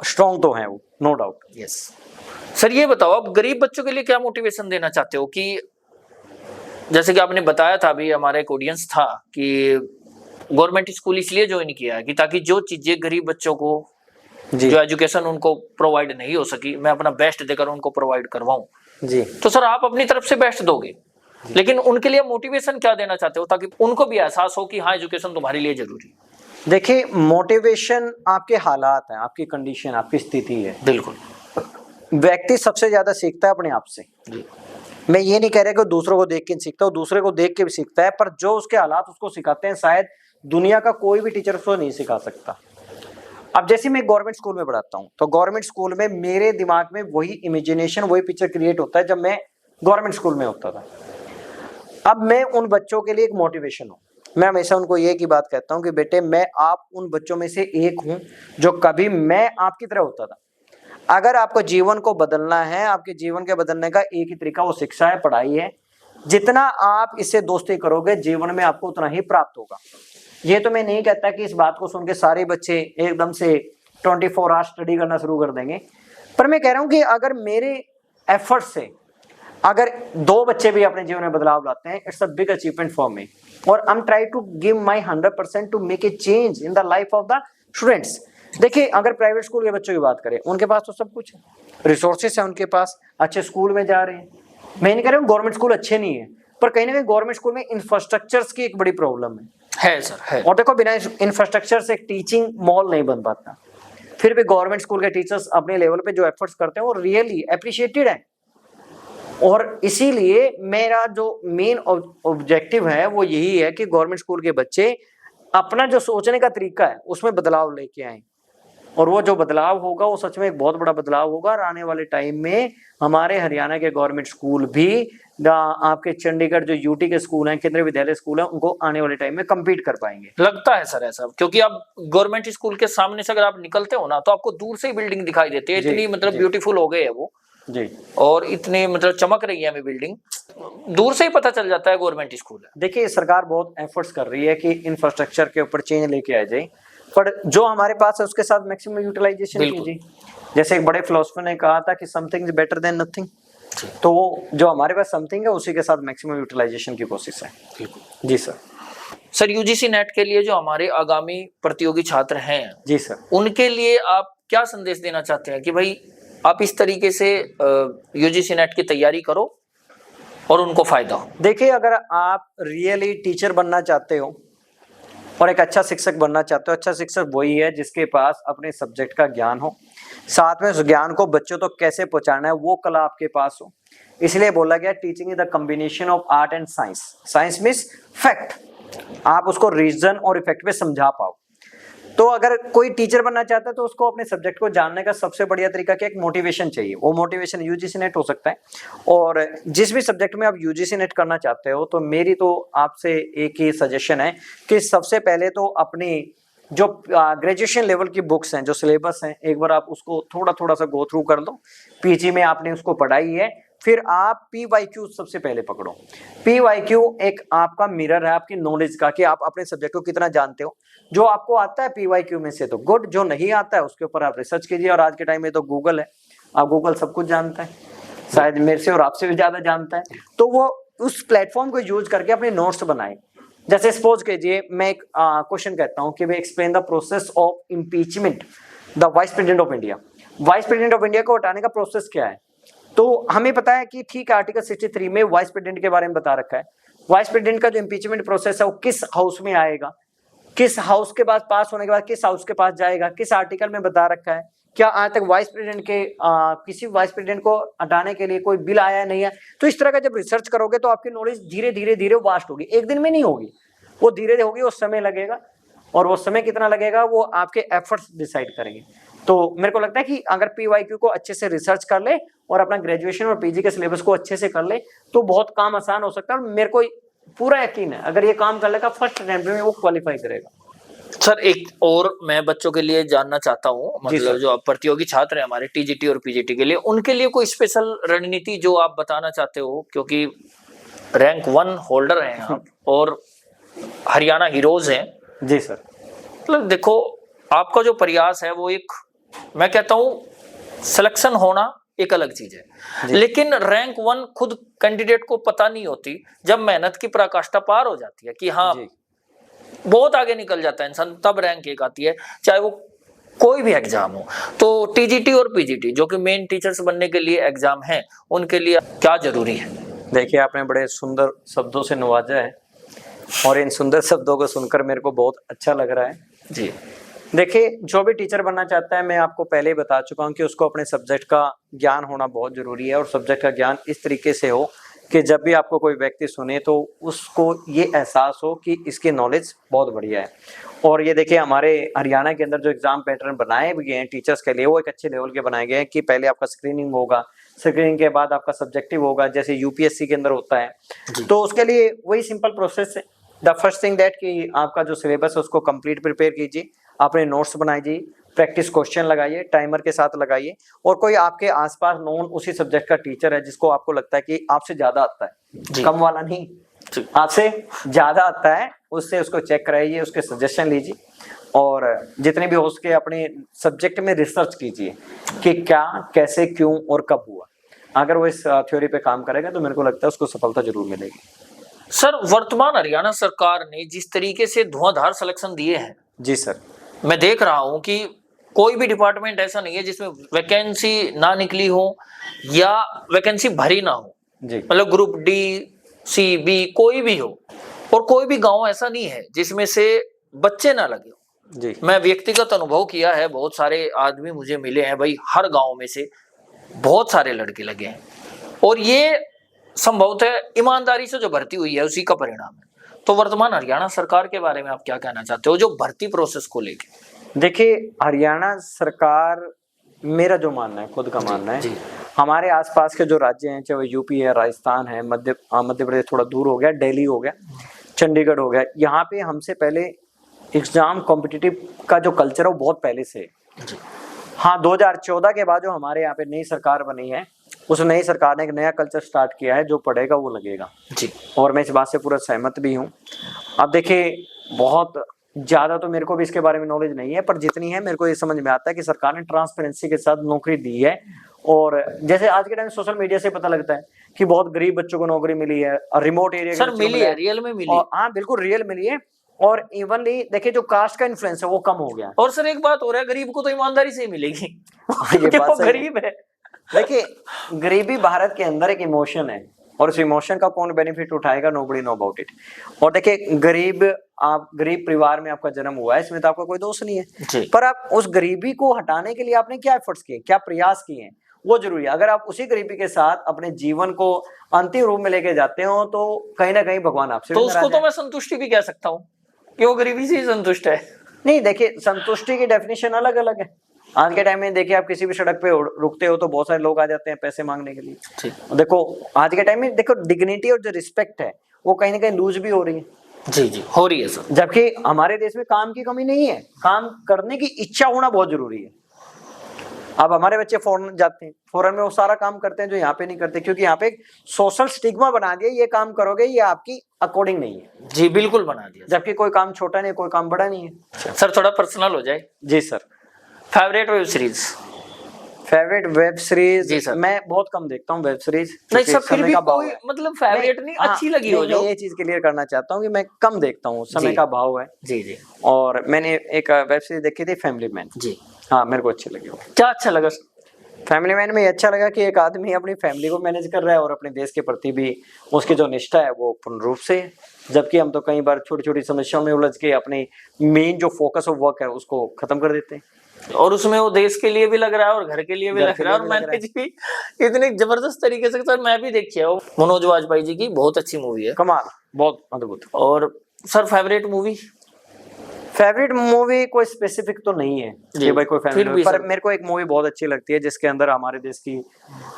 स्ट्रॉन्ग तो है वो, नो डाउट। यस सर, ये बताओ आप गरीब बच्चों के लिए क्या मोटिवेशन देना चाहते हो? कि जैसे कि आपने बताया था, अभी हमारा एक ऑडियंस था कि गवर्नमेंट स्कूल इसलिए ज्वाइन किया है कि ताकि जो चीजें गरीब बच्चों को, जो एजुकेशन उनको प्रोवाइड नहीं हो सकी, मैं अपना बेस्ट देकर उनको प्रोवाइड करवाऊं। जी, तो सर आप अपनी तरफ से बेस्ट दोगे, लेकिन उनके लिए मोटिवेशन क्या देना चाहते हो ताकि उनको भी एहसास हो कि हाँ एजुकेशन तुम्हारे लिए जरूरी है? देखिए, मोटिवेशन आपके हालात हैं, आपकी कंडीशन, आपकी स्थिति है। बिल्कुल। व्यक्ति सबसे ज्यादा सीखता है अपने आप से। मैं ये नहीं कह रहा कि दूसरों को देख के सीखता है, दूसरे को देख के भी सीखता है, पर जो उसके हालात उसको सिखाते हैं, शायद दुनिया का कोई भी टीचर उसको नहीं सिखा सकता। अब जैसे मैं गवर्नमेंट स्कूल में पढ़ाता हूँ, तो गवर्नमेंट स्कूल में मेरे दिमाग में वही इमेजिनेशन, वही पिक्चर क्रिएट होता है जब मैं गवर्नमेंट स्कूल में होता था। अब मैं उन बच्चों के लिए एक मोटिवेशन हूँ। मैं हमेशा उनको ये की बात कहता हूँ कि बेटे, मैं आप उन बच्चों में से एक हूँ जो कभी मैं आपकी तरह होता था। अगर आपको जीवन को बदलना है, आपके जीवन के बदलने का एक ही तरीका वो शिक्षा है, पढ़ाई है। जितना आप इससे दोस्ती करोगे, जीवन में आपको उतना ही प्राप्त होगा। ये तो मैं नहीं कहता कि इस बात को सुन के सारे बच्चे एकदम से 24 आवर्स स्टडी करना शुरू कर देंगे, पर मैं कह रहा हूँ कि अगर मेरे एफर्ट से अगर 2 बच्चे भी अपने जीवन में बदलाव लाते हैं, it's a big achievement for me, और I am try to give my 100% to make a change in the life of the students. देखिए, अगर प्राइवेट स्कूल के बच्चों की बात करें, उनके पास तो सब कुछ है, रिसोर्सेस है उनके पास, अच्छे स्कूल में जा रहे हैं। मैं नहीं कह रहा हूँ गवर्नमेंट स्कूल अच्छे नहीं है, पर कहीं ना कहीं गवर्नमेंट स्कूल में इंफ्रास्ट्रक्चर्स की एक बड़ी प्रॉब्लम है सर, है। और देखो, बिना इंफ्रास्ट्रक्चर से एक टीचिंग मॉल नहीं बन पाता। फिर भी गवर्नमेंट स्कूल के टीचर्स अपने लेवल पे जो एफर्ट्स करते हैं वो रियली अप्रिशिएटेड है, और इसीलिए मेरा जो मेन ऑब्जेक्टिव है वो यही है कि गवर्नमेंट स्कूल के बच्चे अपना जो सोचने का तरीका है उसमें बदलाव लेके आए, और वो जो बदलाव होगा वो सच में एक बहुत बड़ा बदलाव होगा। और आने वाले टाइम में हमारे हरियाणा के गवर्नमेंट स्कूल भी आपके चंडीगढ़ जो यूटी के स्कूल हैं, केंद्रीय विद्यालय स्कूल हैं, उनको आने वाले टाइम में कम्पीट कर पाएंगे। लगता है सर ऐसा, क्योंकि आप गवर्नमेंट स्कूल के सामने से अगर आप निकलते हो ना, तो आपको दूर से ही बिल्डिंग दिखाई देती है, इतनी मतलब ब्यूटीफुल हो गई है वो जी, और इतनी मतलब चमक रही है हमें बिल्डिंग, दूर से ही पता चल जाता है गवर्नमेंट स्कूल है। देखिए, सरकार बहुत एफर्ट्स कर रही है कि इंफ्रास्ट्रक्चर के ऊपर चेंज लेके आ जाए, पर जो हमारे पास है उसके साथ मैक्सिमम यूटिलाइजेशन कीजिए। जैसे एक बड़े फिलोसफर ने कहा था कि something is better than nothing, तो जो हमारे पास समथिंग है उसी के साथ मैक्सिमम यूटिलाइजेशन की कोशिश है। जी सर। सर, यूजीसी नेट के लिए जो हमारे आगामी प्रतियोगी छात्र हैं, जी सर, उनके लिए आप क्या संदेश देना चाहते हैं कि भाई आप इस तरीके से यूजीसी नेट की तैयारी करो और उनको फायदा हो? देखिए, अगर आप रियली टीचर बनना चाहते हो और एक अच्छा शिक्षक बनना चाहते हो, अच्छा शिक्षक वही है जिसके पास अपने सब्जेक्ट का ज्ञान हो, साथ में उस ज्ञान को बच्चों तक कैसे पहुंचाना है वो कला आपके पास हो। इसलिए बोला गया teaching is the combination of art and science. Science means fact, आप उसको रीजन और इफेक्ट पे समझा पाओ। तो अगर कोई टीचर बनना चाहता है तो उसको अपने सब्जेक्ट को जानने का सबसे बढ़िया तरीका क्या है? एक मोटिवेशन चाहिए। वो मोटिवेशन यूजीसी नेट हो सकता है, और जिस भी सब्जेक्ट में आप यूजीसी नेट करना चाहते हो तो मेरी तो आपसे एक ही सजेशन है कि सबसे पहले तो अपनी जो ग्रेजुएशन लेवल की बुक्स हैं, जो सिलेबस हैं, एक बार आप उसको थोड़ा थोड़ा सा गो थ्रू कर लो। पीजी में आपने उसको पढ़ाई है, फिर आप PYQ सबसे पहले पकड़ो। PYQ एक आपका मिरर है आपकी नॉलेज का कि आप अपने सब्जेक्ट को कितना जानते हो। जो आपको आता है PYQ में से तो गुड, जो नहीं आता है उसके ऊपर आप रिसर्च कीजिए। और आज के टाइम में तो गूगल है, आप गूगल सब कुछ जानता है, शायद मेरे से और आपसे भी ज्यादा जानता है। तो वो उस प्लेटफॉर्म को यूज करके अपने नोट्स बनाए। जैसे सपोज कीजिए मैं एक क्वेश्चन कहता हूँ कि वे explain the process of impeachment the vice president of India. Vice president of India को हटाने का प्रोसेस क्या है? तो हमें पता है कि ठीक है, आर्टिकल 63 में वाइस प्रेसिडेंट के बारे में बता रखा है। वाइस प्रेसिडेंट का जो इम्पीचमेंट प्रोसेस है वो किस हाउस में आएगा, किस हाउस के बाद पास होने के बाद किस हाउस के पास जाएगा, किस आर्टिकल में बता रखा है। क्या आज तक वाइस प्रेसिडेंट के किसी वाइस प्रेसिडेंट को हटाने के लिए कोई बिल आया नहीं है? तो इस तरह का जब रिसर्च करोगे तो आपकी नॉलेज धीरे धीरे धीरे वास्ट होगी। एक दिन में नहीं होगी, वो धीरे धीरे होगी, वो समय लगेगा, और वो समय कितना लगेगा वो आपके एफर्ट्स डिसाइड करेंगे। तो मेरे को लगता है कि अगर PYQ को अच्छे से रिसर्च कर ले और अपना ग्रेजुएशन और PG के सिलेबस को अच्छे से कर ले तो बहुत काम आसान हो सकता है। और मेरे को पूरा यकीन है अगर ये काम कर लेगा फर्स्ट अटेम्प्ट में वो क्वालिफाई करेगा। सर, एक और मैं बच्चों के लिए जानना चाहता हूँ, मतलब जो प्रतियोगी छात्र हैं हमारे TGT और PGT के लिए, उनके लिए कोई स्पेशल रणनीति जो आप बताना चाहते हो? क्योंकि रैंक 1 होल्डर हैं आप और हरियाणा हीरोज हैं। जी सर। मतलब देखो, आपका जो प्रयास है वो एक, मैं कहता हूँ सिलेक्शन होना एक अलग चीज है, लेकिन रैंक 1 खुद कैंडिडेट को पता नहीं होती जब मेहनत की पराकाष्ठा पार हो जाती है कि हाँ बहुत आगे निकल जाता है इंसान, तब रैंक 1 आती है, चाहे वो कोई भी एग्जाम हो। तो TGT और PGT जो कि मेन टीचर्स बनने के लिए एग्जाम है, उनके लिए क्या जरूरी है? देखिए, आपने बड़े सुंदर शब्दों से नवाजा है और इन सुंदर शब्दों को सुनकर मेरे को बहुत अच्छा लग रहा है जी। देखिए, जो भी टीचर बनना चाहता है, मैं आपको पहले ही बता चुका हूं कि उसको अपने सब्जेक्ट का ज्ञान होना बहुत जरूरी है, और सब्जेक्ट का ज्ञान इस तरीके से हो कि जब भी आपको कोई व्यक्ति सुने तो उसको ये एहसास हो कि इसकी नॉलेज बहुत बढ़िया है। और ये देखिए, हमारे हरियाणा के अंदर जो एग्जाम पैटर्न बनाए गए हैं टीचर्स के लिए वो एक अच्छे लेवल के बनाए गए हैं कि पहले आपका स्क्रीनिंग होगा, स्क्रीनिंग के बाद आपका सब्जेक्टिव होगा, जैसे UPSC के अंदर होता है। तो उसके लिए वही सिंपल प्रोसेस है। द फर्स्ट थिंग दैट कि आपका जो सिलेबस है उसको कंप्लीट प्रिपेयर कीजिए, अपने नोट्स बनाइए, प्रैक्टिस क्वेश्चन लगाइए, टाइमर के साथ लगाइए, और कोई आपके आसपास नॉन उसी सब्जेक्ट का टीचर है जिसको आपको लगता है कि आपसे ज्यादा आता है, कम वाला नहीं, ठीक। आपसे ज्यादा आता है उससे उसको चेक कराइए, उसके सजेशन लीजिए और जितने भी हो सके अपने सब्जेक्ट में रिसर्च कीजिए कि क्या, कैसे, क्यों और कब हुआ। अगर वो इस थ्योरी पे काम करेगा तो मेरे को लगता है उसको सफलता जरूर मिलेगी। सर, वर्तमान हरियाणा सरकार ने जिस तरीके से धुआंधार सिलेक्शन दिए हैं, जी सर। मैं देख रहा हूं कि कोई भी डिपार्टमेंट ऐसा नहीं है जिसमें वैकेंसी ना निकली हो या वैकेंसी भरी ना हो। जी। मतलब ग्रुप डी, सी, बी कोई भी हो, और कोई भी गांव ऐसा नहीं है जिसमें से बच्चे ना लगे। जी। मैं व्यक्तिगत अनुभव किया है, बहुत सारे आदमी मुझे मिले हैं भाई, हर गांव में से बहुत सारे लड़के लगे हैं, और ये संभवतः ईमानदारी से जो भर्ती हुई है उसी का परिणाम है। तो वर्तमान हरियाणा सरकार के बारे में आप क्या कहना चाहते हो, जो भर्ती प्रोसेस को लेके? देखिए, हरियाणा सरकार, मेरा जो मानना है, खुद का मानना है, हमारे आसपास के जो राज्य हैं, चाहे वो यूपी है, राजस्थान है, मध्य प्रदेश थोड़ा दूर हो गया, दिल्ली हो गया, चंडीगढ़ हो गया, यहाँ पे हमसे पहले एग्जाम कॉम्पिटिटिव का जो कल्चर है वो बहुत पहले से है। हाँ, 2014 के बाद जो हमारे यहाँ पे नई सरकार बनी है, उस नई सरकार ने एक नया कल्चर स्टार्ट किया है, जो पढ़ेगा वो लगेगा जी। और मैं इस बात से पूरा सहमत भी हूँ। अब देखिए, बहुत ज्यादा तो मेरे को भी इसके बारे में नॉलेज नहीं है, पर जितनी है मेरे को ये समझ में आता है कि सरकार ने ट्रांसपेरेंसी के साथ नौकरी दी है। और जैसे आज के टाइम सोशल मीडिया से पता लगता है कि बहुत गरीब बच्चों को नौकरी मिली है, रिमोट एरिया सर मिली है, रियल में मिली है। हाँ बिल्कुल रियल मिली है। और इवनली देखिए, जो कास्ट का इन्फ्लुएंस है वो कम हो गया। और सर एक बात हो रहा है, गरीब को तो ईमानदारी से ही मिलेगी। ये बात सही गरीब है। देखिए, गरीबी भारत के अंदर एक इमोशन है, और उस इमोशन का कौन बेनिफिट उठाएगा, नोबडी नो अबाउट इट। और देखिए, आप गरीब परिवार में आपका जन्म हुआ है, इसमें तो आपका कोई दोष नहीं है, पर आप उस गरीबी को हटाने के लिए आपने क्या एफर्ट्स किए, क्या प्रयास किए हैं, वो जरूरी है। अगर आप उसी गरीबी के साथ अपने जीवन को अंतिम रूप में लेके जाते हो तो कहीं ना कहीं भगवान आपसे तो उसको तो मैं संतुष्टि भी कह सकता हूँ कि वो गरीबी से ही संतुष्ट है। नहीं, देखिए, संतुष्टि की डेफिनेशन अलग अलग है। आज के टाइम में देखिए, आप किसी भी सड़क पे रुकते हो तो बहुत सारे लोग आ जाते हैं पैसे मांगने के लिए। देखो, आज के टाइम में देखो, डिग्निटी और जो रिस्पेक्ट है वो कहीं ना कहीं लूज भी हो रही है। जी जी, हो रही है सर। जबकि हमारे देश में काम की कमी नहीं है, काम करने की इच्छा होना बहुत जरूरी है। अब हमारे बच्चे फॉरेन जाते हैं, फॉरेन में वो सारा काम करते हैं जो यहाँ पे नहीं करते, क्योंकि यहाँ पे एक सोशल स्टिग्मा बना दिया, ये काम करोगे ये आपकी अकॉर्डिंग नहीं है। जी बिल्कुल बना दिया। जबकि कोई काम छोटा नहीं, कोई काम बड़ा नहीं है। सर थोड़ा पर्सनल हो जाए। जी sir. Favourite web series? Favourite web series? जी सर। मैं बहुत कम देखता हूँ वेब सीरीज। नहीं सर, फिर भी कोई मतलब फेवरेट नहीं, अच्छी लगी हो जो। ये चीज क्लियर करना चाहता हूँ कि मैं कम देखता हूँ, समय का भाव है। जी जी। और मैंने एक वेब सीरीज देखी थी, फैमिली मैन। जी हाँ, मेरे को अच्छी लगी। क्या अच्छा लगा? फैमिली मैन में अच्छा लगा कि एक आदमी अपनी फैमिली को मैनेज कर रहा है और अपने देश के प्रति भी उसकी जो निष्ठा है वो पूर्ण रूप से है। जबकि हम तो कई बार छोटी छोटी समस्याओं में उलझ के अपने मेन जो फोकस ऑफ वर्क है उसको खत्म कर देते हैं। और उसमें वो देश के लिए भी लग रहा है और घर के लिए भी लग रहा है, और मैनेज भी इतने जबरदस्त तरीके से। सर मैं भी देखी है वो, मनोज वाजपेयी जी की बहुत अच्छी मूवी है, कमाल, बहुत अद्भुत। और sir favourite movie? Favourite movie कोई स्पेसिफिक तो नहीं है कि भाई कोई फेवरेट, पर मेरे को एक मूवी बहुत अच्छी लगती है जिसके अंदर हमारे देश की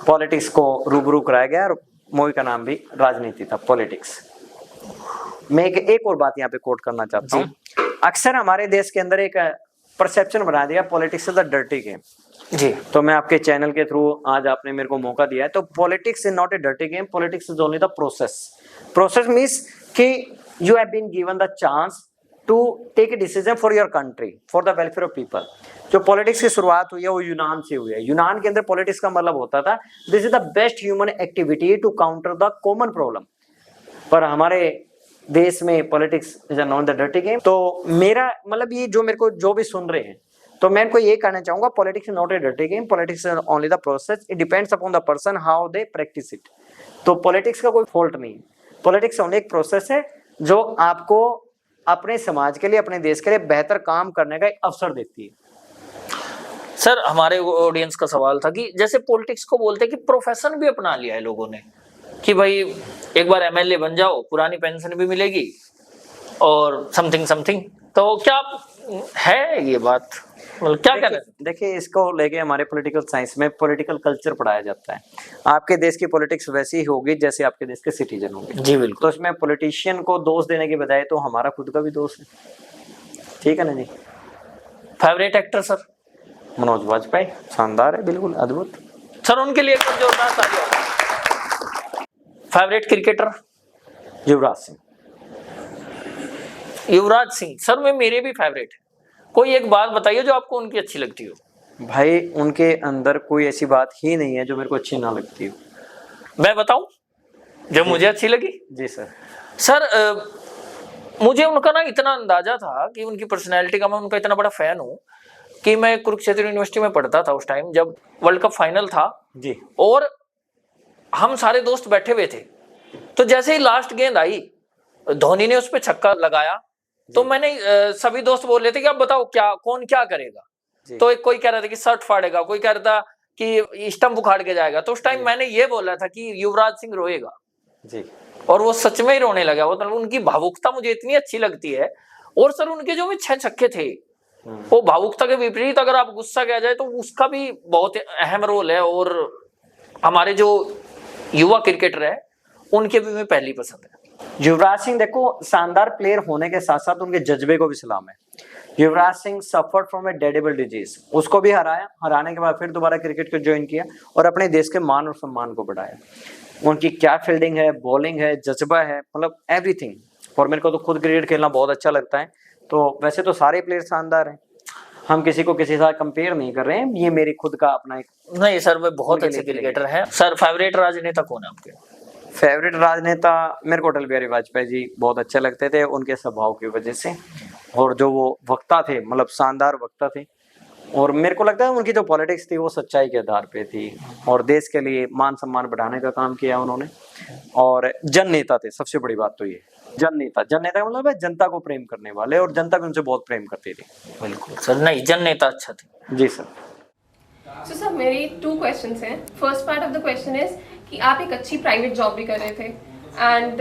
पॉलिटिक्स को रूबरू कराया गया, और मूवी का नाम भी राजनीति था, पॉलिटिक्स। मैं एक और बात यहाँ पे कोट करना चाहता हूँ। अक्सर हमारे देश के अंदर एक परसेप्शन बना दिया, politics is the dirty game. जी, तो मैं आपके चैनल के थ्रू आज आपने मेरे को मौका दिया है, तो politics is not a dirty game, politics is only the process. Process means कि you have been given the chance to take a decision for your country, for the welfare of people. जो politics की शुरुआत हुई है वो यूनान से हुई है। यूनान के अंदर पॉलिटिक्स का मतलब होता था this is the best human activity to counter the common problem. पर हमारे देश में politics is not the dirty game. तो मेरा मतलब, ये जो मेरे को जो भी सुन रहे हैं, तो मैं इनको ये कहना चाहूंगा, politics is not a dirty game, politics is only the process, it depends upon the person how they practice it. तो पॉलिटिक्स का कोई फॉल्ट नहीं है, पॉलिटिक्स ओनली एक प्रोसेस है जो आपको अपने समाज के लिए, अपने देश के लिए बेहतर काम करने का एक अवसर देती है। सर हमारे ऑडियंस का सवाल था कि जैसे पॉलिटिक्स को बोलते हैं कि प्रोफेशन भी अपना लिया है लोगों ने, कि भाई एक बार एमएलए बन जाओ, पुरानी पेंशन भी मिलेगी और समथिंग समथिंग, तो क्या है ये बात, मतलब क्या कहना है? देखिए, इसको लेके हमारे पॉलिटिकल साइंस में पॉलिटिकल कल्चर पढ़ाया जाता है। आपके देश की पॉलिटिक्स वैसी ही होगी जैसे आपके देश के सिटीजन होंगे। जी बिल्कुल। तो इसमें पॉलिटिशियन को दोष देने के बजाय तो हमारा खुद का भी दोष है, ठीक है ना जी। Favourite actor sir? Manoj Vajpayee, शानदार है, बिल्कुल अद्भुत। सर उनके लिए एक जोरदार तालियां। Favourite cricketer? Yuvraj Singh. Yuvraj Singh sir में मेरे भी फेवरेट है। कोई एक बात बताइए जो आपको उनकी अच्छी लगती हो। भाई उनके अंदर कोई ऐसी बात ही नहीं है जो मेरे को अच्छी ना लगती हो। मैं बताऊं जो मुझे अच्छी लगी। जी सर। सर मुझे उनका ना इतना अंदाजा था कि उनकी पर्सनैलिटी का, मैं उनका इतना बड़ा फैन हूँ कि मैं कुरुक्षेत्र यूनिवर्सिटी में पढ़ता था उस टाइम जब वर्ल्ड कप फाइनल था जी। और हम सारे दोस्त बैठे हुए थे। तो जैसे ही लास्ट गेंद आई, धोनी ने उस पर छक्का लगाया, तो मैंने सभी दोस्त बोल रहे थे कि अब बताओ क्या कौन क्या करेगा। तो एक कोई कह रहा था कि शर्ट फाड़ेगा, कोई कह रहा था कि स्टंप उखाड़ के जाएगा। तो उस टाइम मैंने ये बोला था कि युवराज सिंह रोएगा जी। और वो सच में ही रोने लगा। वो तो उनकी भावुकता मुझे इतनी अच्छी लगती है। और सर उनके जो भी 6 छक्के थे, वो भावुकता के विपरीत अगर आप गुस्सा किया जाए तो उसका भी बहुत अहम रोल है। और हमारे जो युवा क्रिकेटर है उनके भी में पहली पसंद है। युवराज सिंह देखो शानदार प्लेयर होने के साथ साथ उनके जज्बे को भी सलाम है। Yuvraj Singh suffered from a deadable disease, उसको भी हराया, हराने के बाद फिर दोबारा क्रिकेट को ज्वाइन किया और अपने देश के मान और सम्मान को बढ़ाया। उनकी क्या फील्डिंग है, बॉलिंग है, जज्बा है, मतलब एवरीथिंग। और मेरे को तो खुद क्रिकेट खेलना बहुत अच्छा लगता है। तो वैसे तो सारे प्लेयर शानदार हैं, हम किसी को किसी के साथ कंपेयर नहीं कर रहे हैं, ये मेरी खुद का अपना एक। नहीं सर, वे बहुत अच्छे क्रिकेटर हैं। सर फेवरेट राजनेता कौन है आपके? फेवरेट राजनेता मेरे को अटल बिहारी वाजपेयी जी बहुत अच्छे लगते थे, उनके स्वभाव की वजह से। और जो वो वक्ता थे, मतलब शानदार वक्ता थे। और मेरे को लगता है उनकी जो पॉलिटिक्स थी वो सच्चाई के आधार पे थी और देश के लिए मान सम्मान बढ़ाने का काम किया उन्होंने। और जन नेता थे, सबसे बड़ी बात तो ये जन नेता। जन नेता का मतलब है जनता को प्रेम करने वाले, और जनता भी उनसे बहुत प्रेम करती थी। बिल्कुल सर, नहीं जन नेता अच्छा थे। जी सर। So सर मेरी 2 क्वेश्चंस हैं। First part of the question is कि आप एक अच्छी प्राइवेट जॉब भी कर रहे थे एंड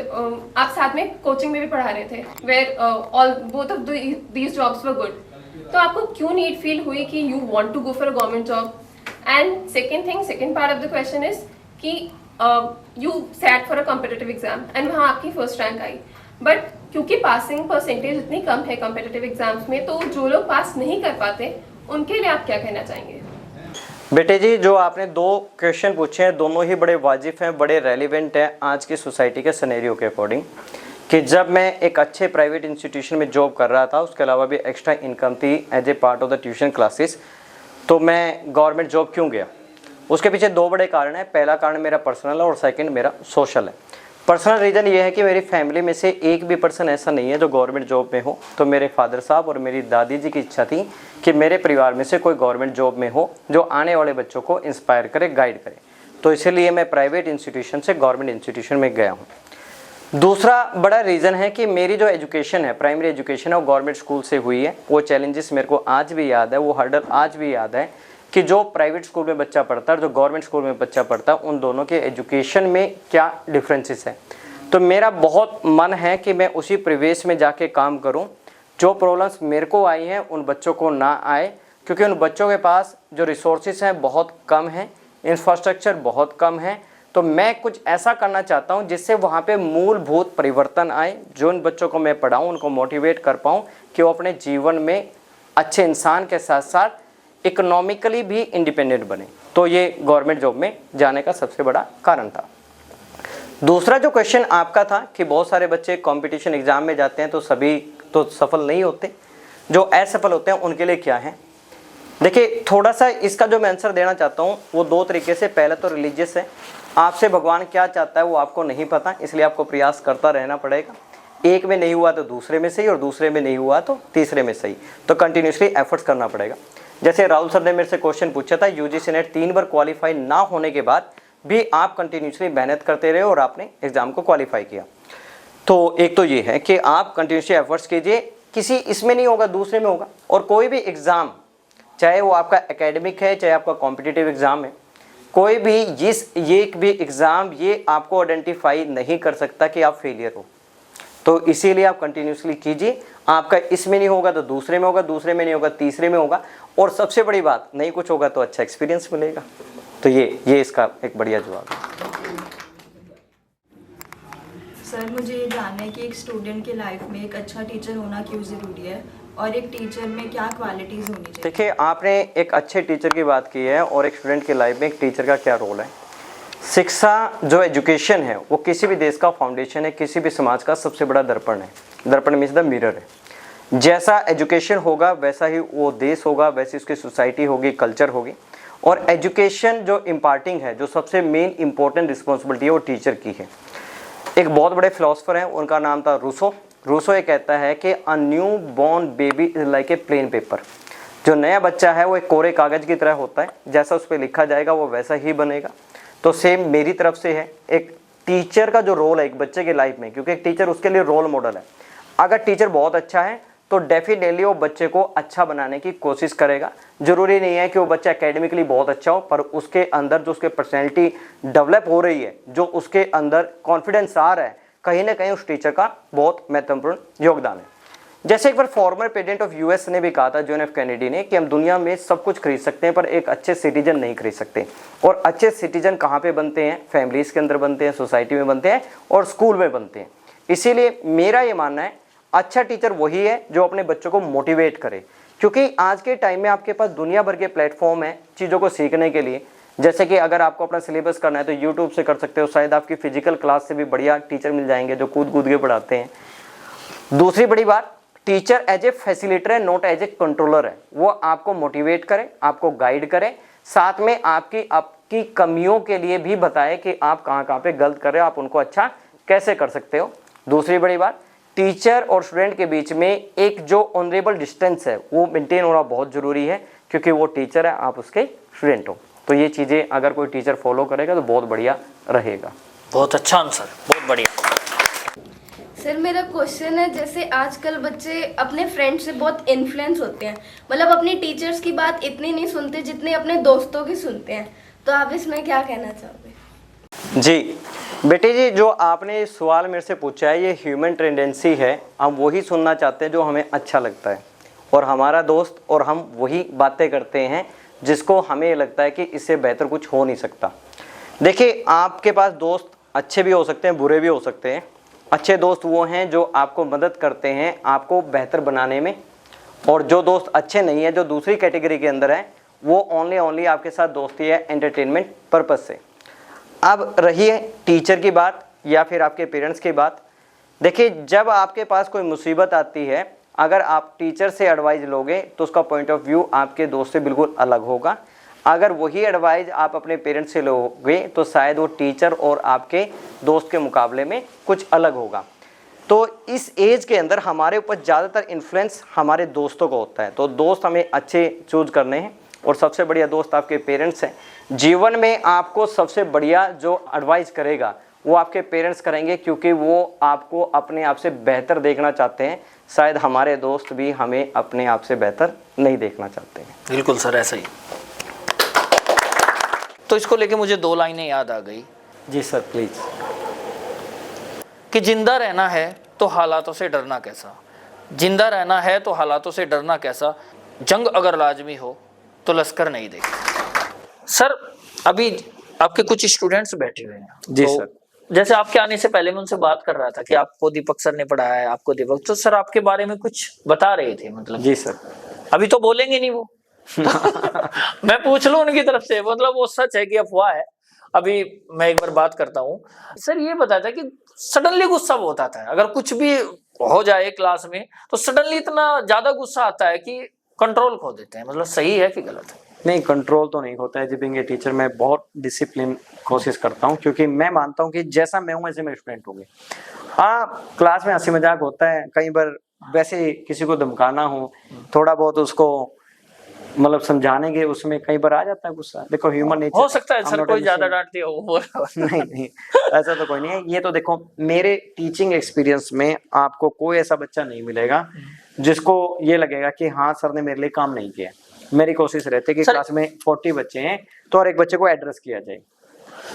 आप साथ में कोचिंग में भी पढ़ा रहे थे, where all both of these jobs were good. तो आपको क्यों नीड फील हुई कि you want to go for a government job? And second part of the question is कि you sat for a competitive exam and वहाँ आपकी first rank आई, but क्योंकि पासिंग परसेंटेज इतनी कम है कॉम्पिटिटिव एग्जाम्स में, तो जो लोग पास नहीं कर पाते उनके लिए आप क्या कहना चाहेंगे? बेटे जी, जो आपने 2 क्वेश्चन पूछे हैं दोनों ही बड़े वाजिब हैं, बड़े रेलिवेंट हैं आज की सोसाइटी के सिनेरियो के अकॉर्डिंग। कि जब मैं एक अच्छे प्राइवेट इंस्टीट्यूशन में जॉब कर रहा था, उसके अलावा भी एक्स्ट्रा इनकम थी as a part of the tuition classes, तो मैं गवर्नमेंट जॉब क्यों गया? उसके पीछे 2 बड़े कारण हैं। पहला कारण मेरा पर्सनल है और सेकेंड मेरा सोशल है। पर्सनल रीज़न ये है कि मेरी फैमिली में से एक भी पर्सन ऐसा नहीं है जो गवर्नमेंट जॉब में हो। तो मेरे फादर साहब और मेरी दादी जी की इच्छा थी कि मेरे परिवार में से कोई गवर्नमेंट जॉब में हो जो आने वाले बच्चों को इंस्पायर करे, गाइड करे। तो इसीलिए मैं प्राइवेट इंस्टीट्यूशन से गवर्नमेंट इंस्टीट्यूशन में गया हूँ। दूसरा बड़ा रीज़न है कि मेरी जो एजुकेशन है, प्राइमरी एजुकेशन है, वो गवर्नमेंट स्कूल से हुई है। वो चैलेंजेस मेरे को आज भी याद है, वो हर्डल आज भी याद है कि जो प्राइवेट स्कूल में बच्चा पढ़ता है और जो गवर्नमेंट स्कूल में बच्चा पढ़ता है, उन दोनों के एजुकेशन में क्या डिफरेंसेस है। तो मेरा बहुत मन है कि मैं उसी परिवेश में जाके काम करूं। जो प्रॉब्लम्स मेरे को आई हैं उन बच्चों को ना आए, क्योंकि उन बच्चों के पास जो रिसोर्सेज हैं बहुत कम हैं, इंफ्रास्ट्रक्चर बहुत कम है। तो मैं कुछ ऐसा करना चाहता हूं जिससे वहां पे मूलभूत परिवर्तन आए। जो उन बच्चों को मैं पढ़ाऊं, उनको मोटिवेट कर पाऊं कि वो अपने जीवन में अच्छे इंसान के साथ साथ इकोनॉमिकली भी इंडिपेंडेंट बने। तो ये गवर्नमेंट जॉब में जाने का सबसे बड़ा कारण था। दूसरा जो क्वेश्चन आपका था कि बहुत सारे बच्चे कंपटीशन एग्जाम में जाते हैं तो सभी तो सफल नहीं होते, जो असफल होते हैं उनके लिए क्या है। देखिए, थोड़ा सा इसका जो मैं आंसर देना चाहता हूँ वो 2 तरीके से। पहले तो रिलीजियस है, आपसे भगवान क्या चाहता है वो आपको नहीं पता, इसलिए आपको प्रयास करता रहना पड़ेगा। एक में नहीं हुआ तो दूसरे में सही, और दूसरे में नहीं हुआ तो तीसरे में सही। तो कंटिन्यूसली एफर्ट्स करना पड़ेगा। जैसे राहुल सर ने मेरे से क्वेश्चन पूछा था, यूजीसी नेट 3 बार क्वालिफाई ना होने के बाद भी आप कंटिन्यूसली मेहनत करते रहे और आपने एग्जाम को क्वालिफाई किया। तो एक तो ये है कि आप कंटिन्यूसली एफर्ट्स कीजिए, किसी इसमें नहीं होगा दूसरे में होगा। और कोई भी एग्ज़ाम, चाहे वो आपका एकेडमिक है चाहे आपका कॉम्पिटिटिव एग्ज़ाम है, कोई भी ये भी एग्ज़ाम ये आपको आइडेंटिफाई नहीं कर सकता कि आप फेलियर हो। तो इसीलिए आप कंटिन्यूसली कीजिए। आपका इसमें नहीं होगा तो दूसरे में होगा, दूसरे में नहीं होगा तीसरे में होगा, और सबसे बड़ी बात, नहीं कुछ होगा तो अच्छा एक्सपीरियंस मिलेगा। तो ये इसका एक बढ़िया जवाब है। सर, मुझे ये जानना है कि एक स्टूडेंट के लाइफ में एक अच्छा टीचर होना क्यों ज़रूरी है और एक टीचर में क्या क्वालिटीज़ होनी चाहिए? देखिए, आपने एक अच्छे टीचर की बात की है और एक स्टूडेंट की लाइफ में एक टीचर का क्या रोल है। शिक्षा जो एजुकेशन है वो किसी भी देश का फाउंडेशन है, किसी भी समाज का सबसे बड़ा दर्पण है। दर्पण मीन्स द मिरर है। जैसा एजुकेशन होगा वैसा ही वो देश होगा, वैसी उसकी सोसाइटी होगी, कल्चर होगी। और एजुकेशन जो इम्पार्टिंग है, जो सबसे मेन इंपॉर्टेंट रिस्पॉन्सिबिलिटी है वो टीचर की है। एक बहुत बड़े फिलोसफर हैं, उनका नाम था रूसो। रूसो ये कहता है कि a new born baby is like a plain paper. जो नया बच्चा है वो एक कोरे कागज़ की तरह होता है, जैसा उस पर लिखा जाएगा वो वैसा ही बनेगा। तो सेम मेरी तरफ से है, एक टीचर का जो रोल है एक बच्चे के लाइफ में, क्योंकि एक टीचर उसके लिए रोल मॉडल है। अगर टीचर बहुत अच्छा है तो डेफिनेटली वो बच्चे को अच्छा बनाने की कोशिश करेगा। ज़रूरी नहीं है कि वो बच्चा एकेडमिकली बहुत अच्छा हो, पर उसके अंदर जो उसके पर्सनैलिटी डेवलप हो रही है, जो उसके अंदर कॉन्फिडेंस आ रहा है, कहीं ना कहीं उस टीचर का बहुत महत्वपूर्ण योगदान है। जैसे एक बार फॉर्मर प्रेसिडेंट ऑफ यूएस ने भी कहा था, जॉन एफ कैनेडी ने, कि हम दुनिया में सब कुछ खरीद सकते हैं पर एक अच्छे सिटीजन नहीं खरीद सकते। और अच्छे सिटीजन कहाँ पे बनते हैं? फैमिलीज़ के अंदर बनते हैं, सोसाइटी में बनते हैं और स्कूल में बनते हैं। इसीलिए मेरा ये मानना है अच्छा टीचर वही है जो अपने बच्चों को मोटिवेट करे, क्योंकि आज के टाइम में आपके पास दुनिया भर के प्लेटफॉर्म है चीज़ों को सीखने के लिए। जैसे कि अगर आपको अपना सिलेबस करना है तो यूट्यूब से कर सकते हो, शायद आपकी फिजिकल क्लास से भी बढ़िया टीचर मिल जाएंगे जो कूद कूद के पढ़ाते हैं। दूसरी बड़ी बात, टीचर एज ए फैसिलिटेटर है, नॉट एज ए कंट्रोलर है। वो आपको मोटिवेट करे, आपको गाइड करे, साथ में आपकी कमियों के लिए भी बताए कि आप कहाँ पे गलत कर रहे हो, आप उनको अच्छा कैसे कर सकते हो। दूसरी बड़ी बात, टीचर और स्टूडेंट के बीच में एक जो ऑनरेबल डिस्टेंस है वो मेंटेन होना बहुत ज़रूरी है, क्योंकि वो टीचर है, आप उसके स्टूडेंट हो। तो ये चीज़ें अगर कोई टीचर फॉलो करेगा तो बहुत बढ़िया रहेगा। बहुत अच्छा आंसर, बहुत बढ़िया। सर मेरा क्वेश्चन है, जैसे आजकल बच्चे अपने फ्रेंड से बहुत इन्फ्लुएंस होते हैं, मतलब अपनी टीचर्स की बात इतनी नहीं सुनते जितने अपने दोस्तों की सुनते हैं, तो आप इसमें क्या कहना चाहोगे? जी बेटे जी, जो आपने सवाल मेरे से पूछा है ये ह्यूमन टेंडेंसी है। हम वही सुनना चाहते हैं जो हमें अच्छा लगता है, और हमारा दोस्त और हम वही बातें करते हैं जिसको हमें लगता है कि इससे बेहतर कुछ हो नहीं सकता। देखिए, आपके पास दोस्त अच्छे भी हो सकते हैं, बुरे भी हो सकते हैं। अच्छे दोस्त वो हैं जो आपको मदद करते हैं आपको बेहतर बनाने में, और जो दोस्त अच्छे नहीं है, जो दूसरी कैटेगरी के अंदर है, वो ओनली आपके साथ दोस्ती है एंटरटेनमेंट पर्पस से। अब रही है टीचर की बात या फिर आपके पेरेंट्स की बात। देखिए, जब आपके पास कोई मुसीबत आती है, अगर आप टीचर से एडवाइस लोगे तो उसका पॉइंट ऑफ व्यू आपके दोस्त से बिल्कुल अलग होगा। अगर वही एडवाइस आप अपने पेरेंट्स से लोगे तो शायद वो टीचर और आपके दोस्त के मुकाबले में कुछ अलग होगा। तो इस एज के अंदर हमारे ऊपर ज़्यादातर इन्फ्लुएंस हमारे दोस्तों को होता है। तो दोस्त हमें अच्छे चूज करने हैं, और सबसे बढ़िया दोस्त आपके पेरेंट्स हैं। जीवन में आपको सबसे बढ़िया जो एडवाइस करेगा वो आपके पेरेंट्स करेंगे, क्योंकि वो आपको अपने आप से बेहतर देखना चाहते हैं। शायद हमारे दोस्त भी हमें अपने आप से बेहतर नहीं देखना चाहते हैं। बिल्कुल सर, ऐसा ही। तो इसको लेके मुझे 2 लाइनें याद आ गई। जी सर, प्लीज़। कि जिंदा रहना है तो हालातों से डरना कैसा, जिंदा रहना है तो हालातों से डरना कैसा, जंग अगर लाजमी हो तो लश्कर नहीं देगा। सर, अभी आपके कुछ स्टूडेंट्स बैठे हुए हैं। जी तो सर। जैसे आपके आने से पहले मैं उनसे बात कर रहा था कि आपको दीपक सर ने पढ़ाया है, आपको दीपक, तो सर आपके बारे में कुछ बता रहे थे, मतलब। जी सर। अभी तो बोलेंगे नहीं वो। मैं पूछ लूं उनकी तरफ से, मतलब वो सच है कि अफवाह है। अभी मैं एक बार बात करता हूँ। सर ये बताता है कि सडनली गुस्सा बहुत आता है, अगर कुछ भी हो जाए क्लास में तो सडनली इतना ज्यादा गुस्सा आता है कि कंट्रोल खो देते हैं। मतलब सही है कि गलत है? नहीं, कंट्रोल तो नहीं होता है जी। बीइंग ए टीचर मैं बहुत डिसिप्लिन कोशिश करता हूँ, क्योंकि मैं मानता हूँ कि जैसा मैं हूँ वैसे मेरे स्टूडेंट होंगे। हाँ, क्लास में हंसी मजाक होता है, कई बार वैसे किसी को धमकाना हो, थोड़ा बहुत उसको मतलब समझाने के उसमें कई बार आ जाता है गुस्सा। देखो, ह्यूमन नेचर हो सकता है सर, कोई ज्यादा डांट दिया हो। नहीं, ऐसा तो कोई नहीं है। ये तो देखो, मेरे टीचिंग एक्सपीरियंस में आपको कोई ऐसा बच्चा नहीं मिलेगा जिसको ये लगेगा कि हाँ सर ने मेरे लिए काम नहीं किया। मेरी कोशिश रहती है कि क्लास में 40 बच्चे हैं तो हर एक बच्चे को एड्रेस किया जाए।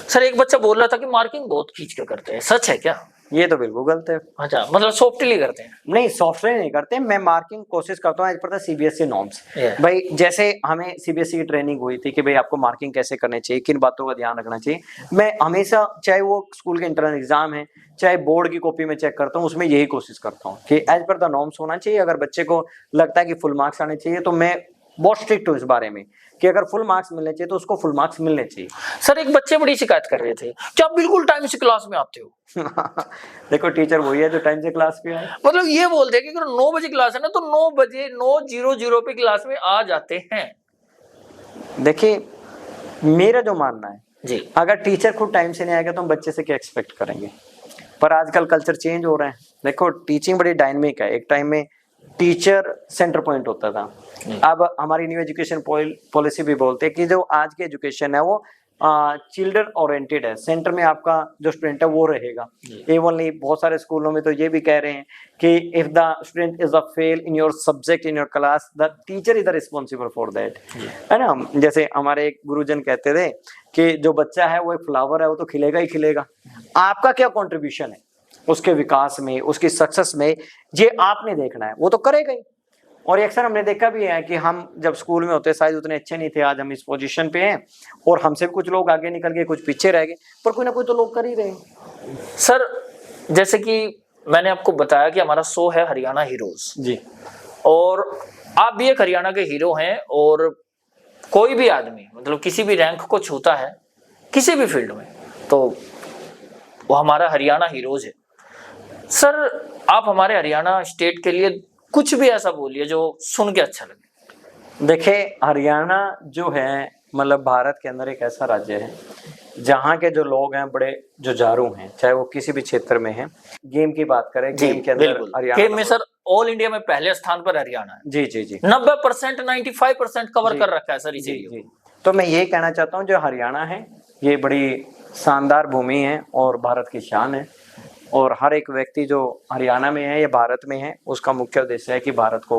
सर एक बच्चा बोल रहा था कि मार्किंग बहुत खींच के करते हैं, सच है क्या? ये तो बिल्कुल गलत है। अच्छा, मतलब सॉफ्टली करते हैं? नहीं, सॉफ्टवेयर नहीं करते। मैं मार्किंग कोशिश करता हूँ as per the CBSE norms. भाई, जैसे हमें सीबीएसई की ट्रेनिंग हुई थी कि भाई आपको मार्किंग कैसे करनी चाहिए, किन बातों का ध्यान रखना चाहिए। मैं हमेशा, चाहे वो स्कूल के इंटरनल एग्जाम है, चाहे बोर्ड की कॉपी में चेक करता हूँ, उसमें यही कोशिश करता हूँ कि एज पर द नॉर्म्स होना चाहिए। अगर बच्चे को लगता है कि फुल मार्क्स आने चाहिए तो मैं बहुत स्ट्रिक्ट हूँ इस बारे में कि अगर फुल मार्क्स मिलने चाहिए तो उसको फुल मार्क्स मिलने चाहिए। सर एक बच्चे बड़ी शिकायत कर रहे थे कि आप बिल्कुल टाइम से क्लास में आते हो। देखो टीचर वही है जो टाइम से क्लास पे आए। मतलब ये बोलते हैं कि अगर 9 बजे क्लास है ना तो 9 बजे 9:00 पे क्लास में आ जाते हैं। देखिए मेरा जो मानना है जी अगर टीचर खुद टाइम से नहीं आएगा तो हम बच्चे से क्या एक्सपेक्ट करेंगे। पर आजकल कल्चर चेंज हो रहा है। देखो टीचिंग बड़ी डायनेमिक है। एक टाइम में टीचर सेंटर पॉइंट होता था, अब हमारी न्यू एजुकेशन पॉलिसी भी बोलते हैं कि जो आज की एजुकेशन है वो चिल्ड्रन ओरिएंटेड है। सेंटर में आपका जो स्टूडेंट है वो रहेगा। एवं नहीं, बहुत सारे स्कूलों में तो ये भी कह रहे हैं कि if the student is a fail in your subject in your class the teacher is the responsible for that, है ना। जैसे हमारे एक गुरुजन कहते थे कि जो बच्चा है वो एक फ्लावर है, वो तो खिलेगा ही खिलेगा। आपका क्या कॉन्ट्रीब्यूशन है उसके विकास में, उसकी सक्सेस में, ये आपने देखना है। वो तो करेगा ही। और अक्सर हमने देखा भी है कि हम जब स्कूल में होते शायद उतने अच्छे नहीं थे, आज हम इस पोजीशन पे हैं और हमसे भी कुछ लोग आगे निकल गए, कुछ पीछे रह गए, पर कोई ना कोई तो लोग कर ही रहे हैं। सर जैसे कि मैंने आपको बताया कि हमारा शो है हरियाणा हीरोज जी, और आप भी एक हरियाणा के हीरो हैं। और कोई भी आदमी मतलब किसी भी रैंक को छूता है किसी भी फील्ड में तो वो हमारा हरियाणा हीरोज है। सर आप हमारे हरियाणा स्टेट के लिए कुछ भी ऐसा बोलिए जो सुन के अच्छा लगे। देखिए हरियाणा जो है मतलब भारत के अंदर एक ऐसा राज्य है जहाँ के जो लोग हैं बड़े जुझारू हैं, चाहे वो किसी भी क्षेत्र में हैं। गेम की बात करें, गेम के अंदर हरियाणा गेम में सर ऑल इंडिया में पहले स्थान पर हरियाणा है। जी जी जी 90% 95% कवर जी, कर रखा है सर इस जी एरिया जी। तो मैं ये कहना चाहता हूँ जो हरियाणा है ये बड़ी शानदार भूमि है और भारत की शान है। और हर एक व्यक्ति जो हरियाणा में है या भारत में है उसका मुख्य उद्देश्य है कि भारत को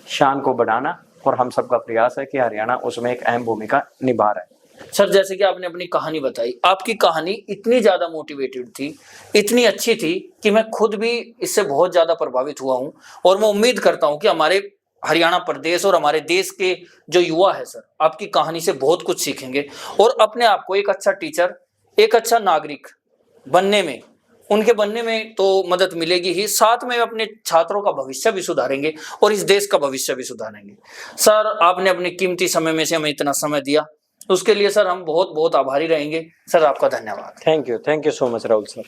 शान को बढ़ाना, और हम सबका प्रयास है कि हरियाणा उसमें एक अहम भूमिका निभा रहा है। सर जैसे कि आपने अपनी कहानी बताई, आपकी कहानी इतनी ज्यादा मोटिवेटेड थी, इतनी अच्छी थी कि मैं खुद भी इससे बहुत ज्यादा प्रभावित हुआ हूं। और मैं उम्मीद करता हूं कि हमारे हरियाणा प्रदेश और हमारे देश के जो युवा है सर आपकी कहानी से बहुत कुछ सीखेंगे और अपने आप को एक अच्छा टीचर, एक अच्छा नागरिक बनने में, उनके बनने में तो मदद मिलेगी ही, साथ में अपने छात्रों का भविष्य भी सुधारेंगे और इस देश का भविष्य भी सुधारेंगे। सर आपने अपने कीमती समय में से हमें इतना समय दिया, उसके लिए सर हम बहुत बहुत आभारी रहेंगे। सर आपका धन्यवाद। Thank you so much Rahul sir.